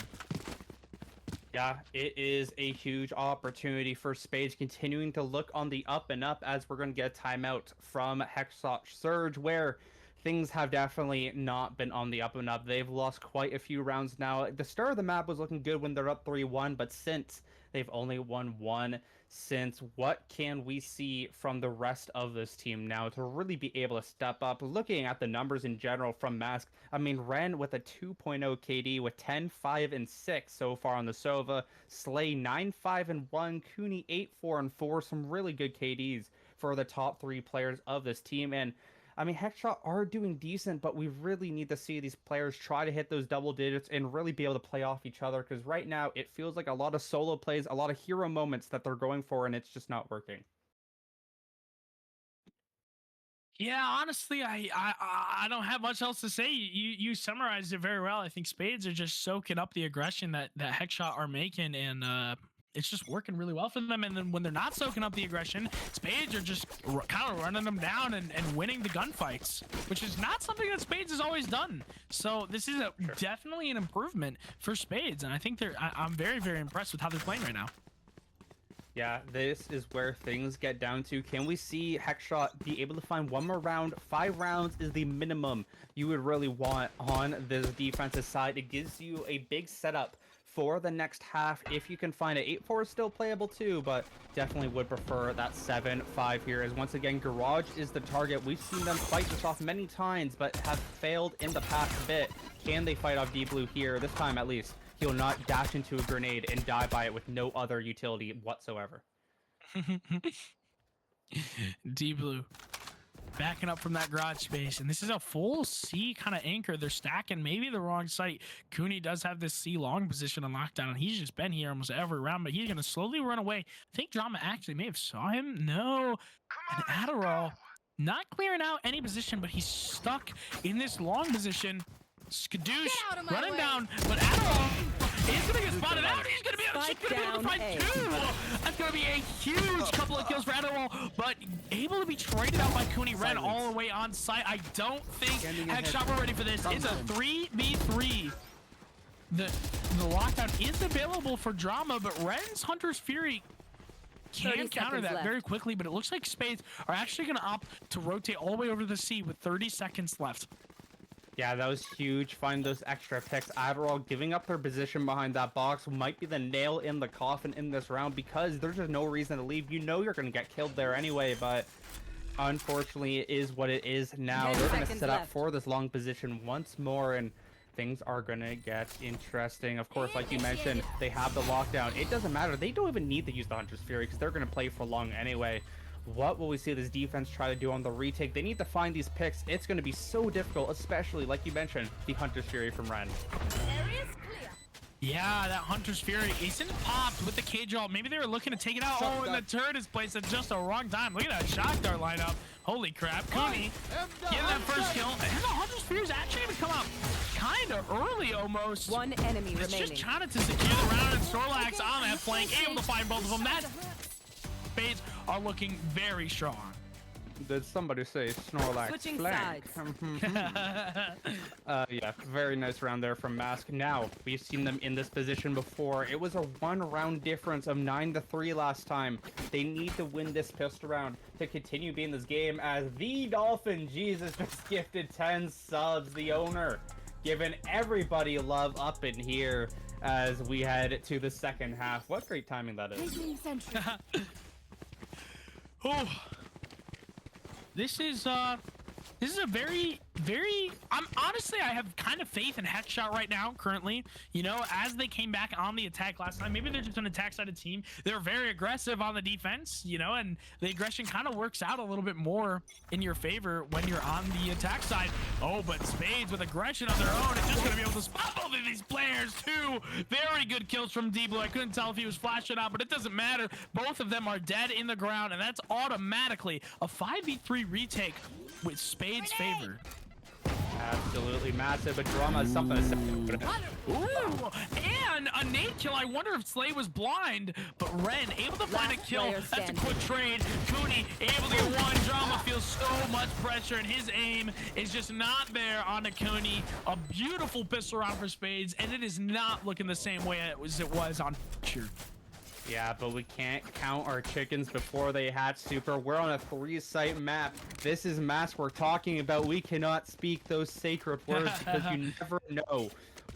Yeah, it is a huge opportunity for Spades, continuing to look on the up and up as we're going to get a timeout from Hexshot Surge, where things have definitely not been on the up and up. They've lost quite a few rounds now. The start of the map was looking good when they're up 3-1, but since they've only won 1 since. What can we see from the rest of this team now to really be able to step up? Looking at the numbers in general from Mvsk, I mean, Ren with a 2.0 KD with 10, 5, and 6 so far on the Sova. Slay 9, 5, and 1. Cooney 8, 4, and 4. Some really good KDs for the top 3 players of this team. And I mean, Hexshot are doing decent, but we really need to see these players try to hit those double digits and really be able to play off each other, because right now it feels like a lot of solo plays, a lot of hero moments that they're going for, and it's just not working. Yeah, honestly, I don't have much else to say. You summarized it very well. I think Spades are just soaking up the aggression that Hexshot are making, and it's just working really well for them. And then when they're not soaking up the aggression, Spades are just kind of running them down and winning the gunfights, which is not something that Spades has always done. So this is definitely an improvement for Spades, and I think I'm very, very impressed with how they're playing right now. Yeah, this is where things get down to. Can we see Hexshot be able to find one more round? 5 rounds is the minimum you would really want on this defensive side. It gives you a big setup for the next half. If you can find it, 8-4 is still playable too, but definitely would prefer that 7-5 here, as once again, Garage is the target. We've seen them fight this off many times, but have failed in the past bit. Can they fight off D-Blue here? This time, at least, he'll not dash into a grenade and die by it with no other utility whatsoever. D-Blue backing up from that garage space, and this is a full C kind of anchor. They're stacking maybe the wrong site. Cooney does have this C long position on lockdown, and he's just been here almost every round, but he's gonna slowly run away. I think Drama actually may have saw him. No, and Adderall not clearing out any position, but he's stuck in this long position. Skadoosh running down, but Adderall He's gonna get spotted out. He's gonna be able Spike to find down 2. That's gonna be a huge couple of kills for Animal, but able to be traded out by Cooney. Ren all the way on site. I don't think Hexshot were ready for this. It's a 3v3. The lockdown is available for Drama, but Ren's Hunter's Fury can counter that very quickly, but it looks like Spades are actually going to opt to rotate all the way over the C with 30 seconds left. Yeah, that was huge. Find those extra picks. Adderall giving up their position behind that box might be the nail in the coffin in this round because there's just no reason to leave. You know you're going to get killed there anyway, but unfortunately it is what it is now. They're going to set up for this long position once more, and things are gonna get interesting. Of course, like you mentioned, they have the lockdown. It doesn't matter. They don't even need to use the Hunter's Fury because they're gonna play for long anyway. What will we see this defense try to do on the retake? They need to find these picks. It's gonna be so difficult, especially like you mentioned, the Hunter's Fury from Ren. Yeah, that Hunter's Fury isn't popped with the cage ult. Maybe they were looking to take it out. Oh, and the turret is placed at just the wrong time. Look at that shock dart lineup. Holy crap. Cooney getting that first kill. And the Hunter's Fury is actually going to come out kind of early almost. One enemy it's remaining. just trying to secure the round, and Snorlax on that flank, able to find both of them. That Spades are looking very strong. Did somebody say Snorlax Switching flank? Yeah, very nice round there from Mvsk. Now, we've seen them in this position before. It was a 1-round difference of 9-3 last time. They need to win this pistol round to continue being this game, as the Dolphin Jesus just gifted 10 subs. The owner giving everybody love up in here as we head to the second half. What great timing that is. Oh. This is a very honestly, I have kind of faith in Hexshot right now currently. You know, as they came back on the attack last time, maybe they're just an attack sided team. They're very aggressive on the defense, you know, and the aggression kind of works out a little bit more in your favor when you're on the attack side. Oh, but Spades with aggression of their own is just gonna be able to spot both of these players too. Very good kills from D-Blue. I couldn't tell if he was flashing out, but it doesn't matter. Both of them are dead in the ground, and that's automatically a 5v3 retake with Spades' favor. Absolutely massive, but Drama is something to say. Ooh, and a nade kill. I wonder if Slay was blind, but Ren able to find a kill. That's a quick trade. Cooney able to get one. Drama feels so much pressure, and his aim is just not there on the Cooney. A beautiful pistol round for Spades, and it is not looking the same way as it was on Future. Yeah, but we can't count our chickens before they hatch, Super. We're on a 3-site map. This is Mvsk we're talking about. We cannot speak those sacred words because you never know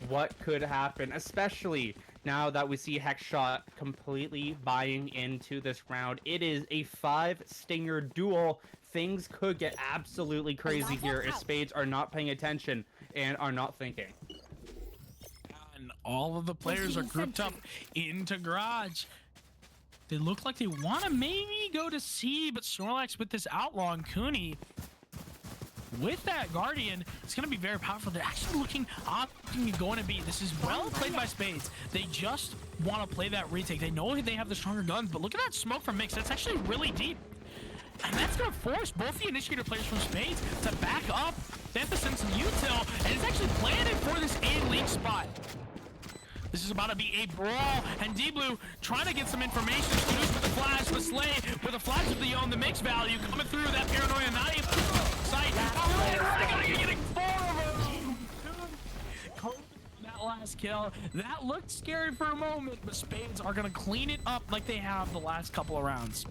what could happen, especially now that we see Hexshot completely buying into this round. It is a 5-stinger duel. Things could get absolutely crazy here if Spades are not paying attention and are not thinking. And all of the players are grouped up into garage. They look like they want to maybe go to C, but Snorlax with this outlaw and Cooney with that Guardian, it's going to be very powerful. They're actually looking going to be. This is well played by Spades. They just want to play that retake. They know they have the stronger guns, but look at that smoke from Mix. That's actually really deep. And that's going to force both the initiator players from Spades to back up. They have to send some util, and it's actually planted for this A-leak spot. This is about to be a brawl, and D-Blue trying to get some information. Fuse with the flash, with Slay, with a flash of the own, the mix value coming through that paranoia, not even sight. Oh, they're getting 4 of them. That last kill, that looked scary for a moment, but Spades are going to clean it up like they have the last couple of rounds.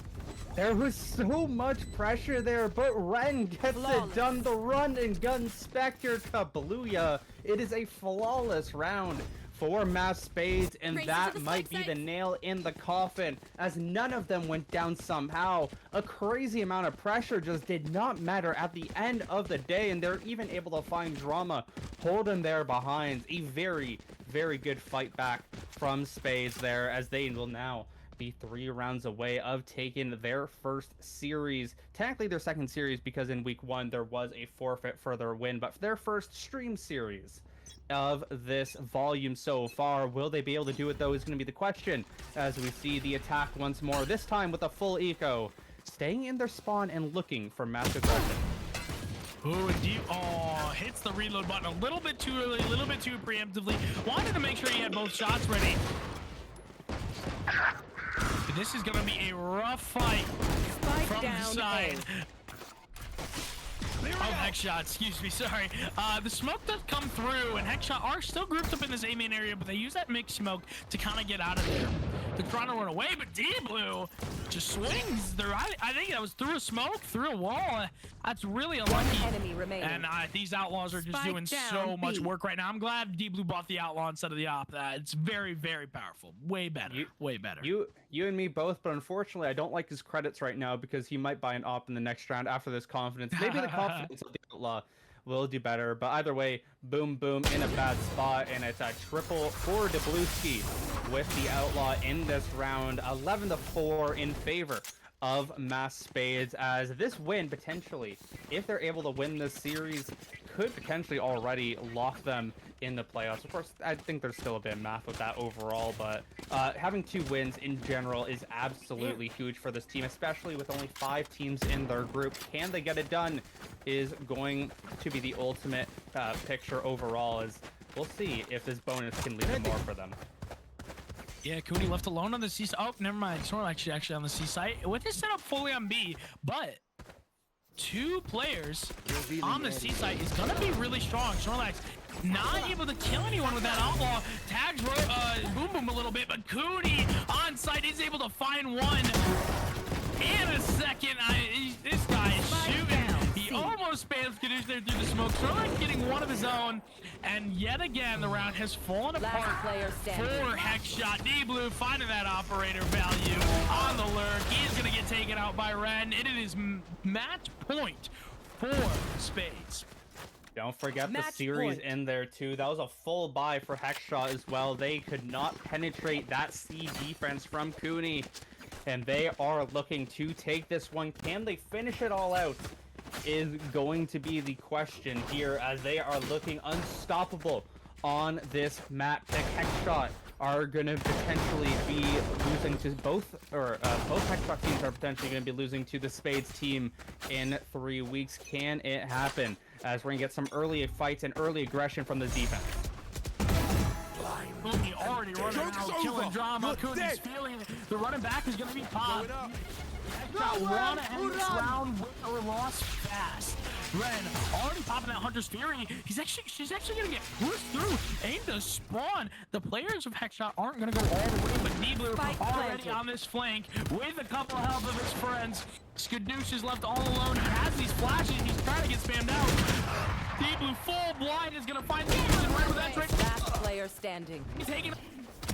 There was so much pressure there, but Ren gets it done. The run and gun Spectre Kablooya. It is a flawless round for Mvsk Spades, and that might be the nail in the coffin, as none of them went down somehow. A crazy amount of pressure just did not matter at the end of the day, and they're even able to find Drama holding there behind. A very, very good fight back from Spades there, as they will now be 3 rounds away of taking their first series. Technically their second series, because in week 1 there was a forfeit for their win, but for their first stream series of this volume so far. Will they be able to do it, though, is going to be the question, as we see the attack once more, this time with a full eco, staying in their spawn and looking for massive aggression. Ooh, hits the reload button a little bit too early, a little bit too preemptively. Wanted to make sure he had both shots ready. But this is going to be a rough fight from the side. Oh, Hexshot, excuse me, sorry. The smoke does come through, and Hexshot are still grouped up in this A main area, but they use that mixed smoke to kind of get out of there. They're trying to run away, but D-Blue just swings. I think that was through a smoke, through a wall. That's really unlucky. Enemy remaining. And these Outlaws are just doing so much work right now. I'm glad D-Blue bought the Outlaw instead of the Op. It's very, very powerful. Way better. Way better. You and me both, but unfortunately, I don't like his credits right now because he might buy an Op in the next round after this confidence. Maybe the confidence of the Outlaw will do better, but either way, boom, boom, in a bad spot, and it's a triple for Debluski with the Outlaw in this round, 11-4 in favor of Mvsk Spades, as this win potentially, if they're able to win this series, could potentially already lock them in the playoffs. Of course, I think there's still a bit of math with that overall, but having 2 wins in general is absolutely huge for this team, especially with only 5 teams in their group. Can they get it done is going to be the ultimate picture overall, as we'll see if this bonus can lead to more for them. Yeah, Cooney left alone on the C side. Oh, never mind. Snorlax actually on the C side with his setup fully on B, but 2 players on the C side is gonna be really strong. Snorlax not able to kill anyone with that Outlaw. Tags Boom Boom a little bit, but Cooney on site is able to find one in a second. This guy is shooting. He almost spams Kadoosh there through the smoke. Snorlax getting one of his own, and yet again the round has fallen apart for Hexshot. D-Blue finding that operator value on the lurk. He is going to get taken out by Ren, and it is match point for Spades. Don't forget the series in there too. That was a full buy for Hexshot as well. They could not penetrate that C defense from Cooney, and they are looking to take this one. Can they finish it all out is going to be the question here, as they are looking unstoppable on this map pick. Hexshot are going to potentially be losing to both Hexshot teams are potentially going to be losing to the Spades team in 3 weeks. Can it happen? As we're going to get some early fights and early aggression from the defense. Cooney already running out, killing drama. Cooney's feeling the running back is going to be popped. Hexshot want to end this round with or lost fast. Ren already popping that Hunter's Fury. She's actually gonna get pushed through. Aim to spawn. The players of Hexshot aren't gonna go all the way, but D-Blue already on this flank with a couple help of his friends. Skadoosh is left all alone. He has these flashes. He's trying to get spammed out. D-Blue full blind is gonna find D-Blue and right with that trick. Last player standing. He's taking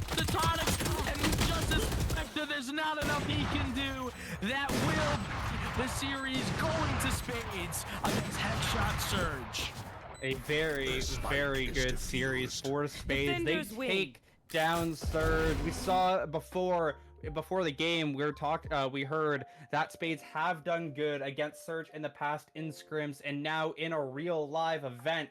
the tonic, and he's just as effective. There's not enough he can do. That will the series going to Spades against Hexshot Surge. A very, very good series for Spades. They take down Surge. We saw before the game, we heard that Spades have done good against Surge in the past in scrims, and now in a real live event,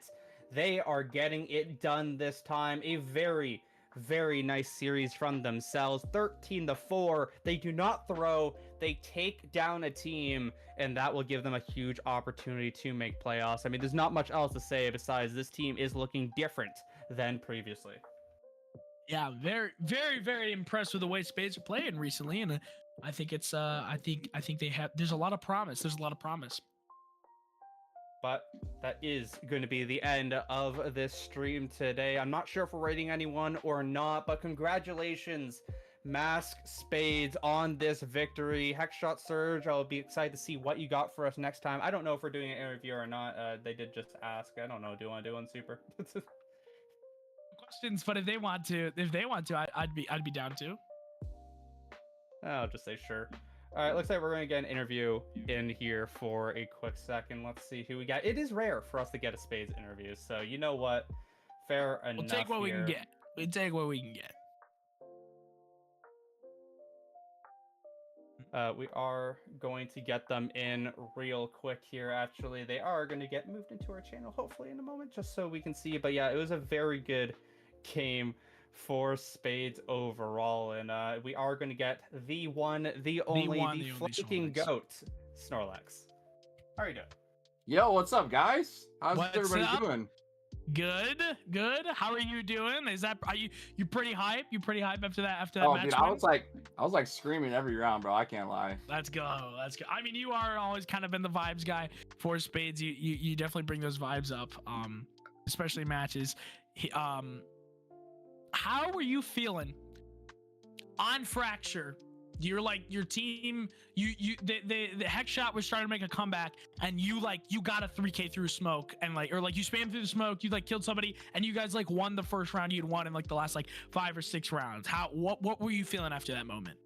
they are getting it done this time. A very, very nice series from themselves. 13-4. They do not throw. They take down a team, and that will give them a huge opportunity to make playoffs. I mean, there's not much else to say besides this team is looking different than previously. Yeah, very, very, very impressed with the way Spades are playing recently, and I think it's I think they have. There's a lot of promise. There's a lot of promise. But that is going to be the end of this stream today. I'm not sure if we're rating anyone or not, but congratulations, Mvsk Spades, on this victory. Hexshot Surge, I'll be excited to see what you got for us next time. I don't know if we're doing an interview or not. They did just ask. I don't know. Do you want to do one, Super? Questions, but if they want to, I'd be down to. I'll just say sure. All right, looks like we're going to get an interview in here for a quick second. Let's see who we got. It is rare for us to get a Spades interview, so you know what? Fair enough. We'll take what we can get. We take what we can get. We are going to get them in real quick here. Actually, they are going to get moved into our channel, hopefully in a moment, just so we can see. But yeah, it was a very good game for Spades overall, and we are going to get the one, the only, the flanking goat, Snorlax. How are you doing? Yo, what's up, guys? How's What's everybody up? doing? Good. How are you doing? Are you pretty hype? You pretty hype after that Oh, match dude, win? I was like screaming every round, bro. I can't lie. Let's go. I mean, you are always kind of been the vibes guy for Spades. You definitely bring those vibes up. Especially matches. How were you feeling on Fracture? You're like your team. The Hexshot was trying to make a comeback, and you got a 3K through smoke, and you spammed through the smoke. You killed somebody, and you guys won the first round. You'd won in the last 5 or 6 rounds. What were you feeling after that moment?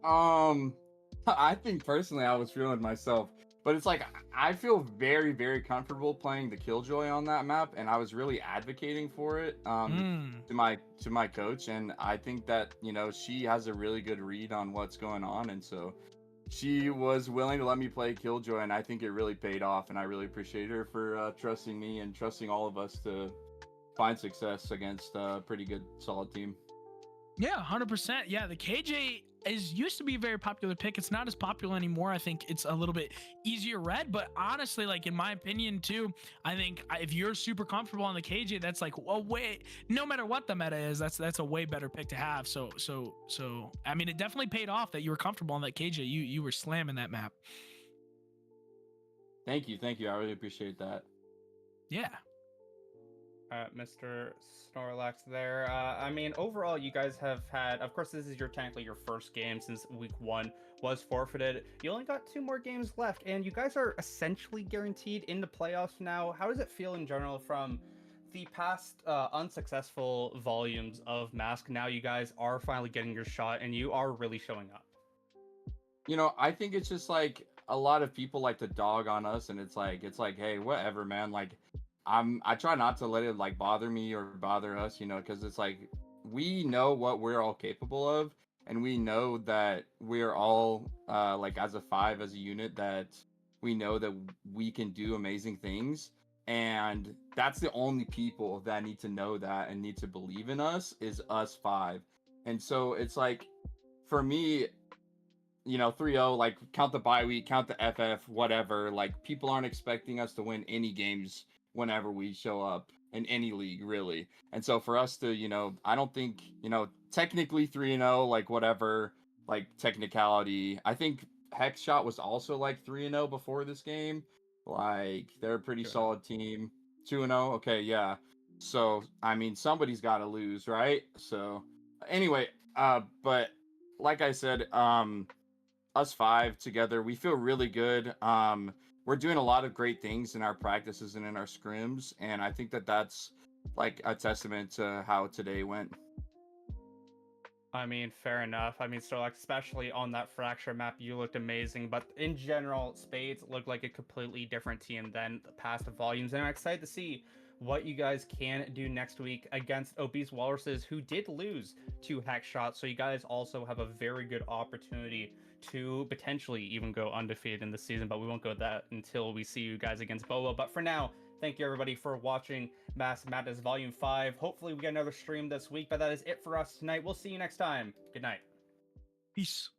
I think personally I was feeling myself, but it's I feel very, very comfortable playing the Killjoy on that map, and I was really advocating for it to my coach, and I think that she has a really good read on what's going on, and so she was willing to let me play Killjoy, and I think it really paid off, and I really appreciate her for trusting me and trusting all of us to find success against a pretty good, solid team. Yeah, 100%. Yeah, the KJ used to be a very popular pick. It's not as popular anymore. I think it's a little bit easier read, but honestly, in my opinion too, I think if you're super comfortable on the KJ, that's no matter what the meta is, that's a way better pick to have. So I mean, it definitely paid off that you were comfortable on that KJ. You were slamming that map. Thank you. I really appreciate that. Yeah. Mr. Snorlax there. I mean, overall, you guys have had, of course, this is technically your first game since week 1 was forfeited. You only got 2 more games left, and you guys are essentially guaranteed in the playoffs now. How does it feel in general from the past unsuccessful volumes of Mvsk? Now you guys are finally getting your shot, and you are really showing up. I think it's just a lot of people like to dog on us, and it's hey, whatever, man. I try not to let it bother me or bother us, because it's we know what we're all capable of, and we know that we're all as a 5, as a unit, that we know that we can do amazing things, and that's the only people that need to know that and need to believe in us is us 5. And so it's for me, 3-0, count the bye week, count the FF, whatever, people aren't expecting us to win any games whenever we show up in any league, really. And so for us to, I don't think, technically 3-0, whatever, technicality. I think Hexshot was also 3-0 before this game. They're a pretty solid team. 2-0, okay, yeah. So, I mean, somebody's got to lose, right? So, anyway, but like I said, us 5 together, we feel really good. We're doing a lot of great things in our practices and in our scrims, and I think that that's a testament to how today went. I mean, fair enough. I mean, so especially on that Fracture map, you looked amazing, but in general, Spades looked like a completely different team than the past volumes, and I'm excited to see what you guys can do next week against Obese Walruses, who did lose to Hexshot, so you guys also have a very good opportunity to potentially even go undefeated in the season, but we won't go that until we see you guys against Boa. But for now, thank you everybody for watching Mass Madness Volume 5. Hopefully we get another stream this week, but that is it for us tonight. We'll see you next time. Good night. Peace.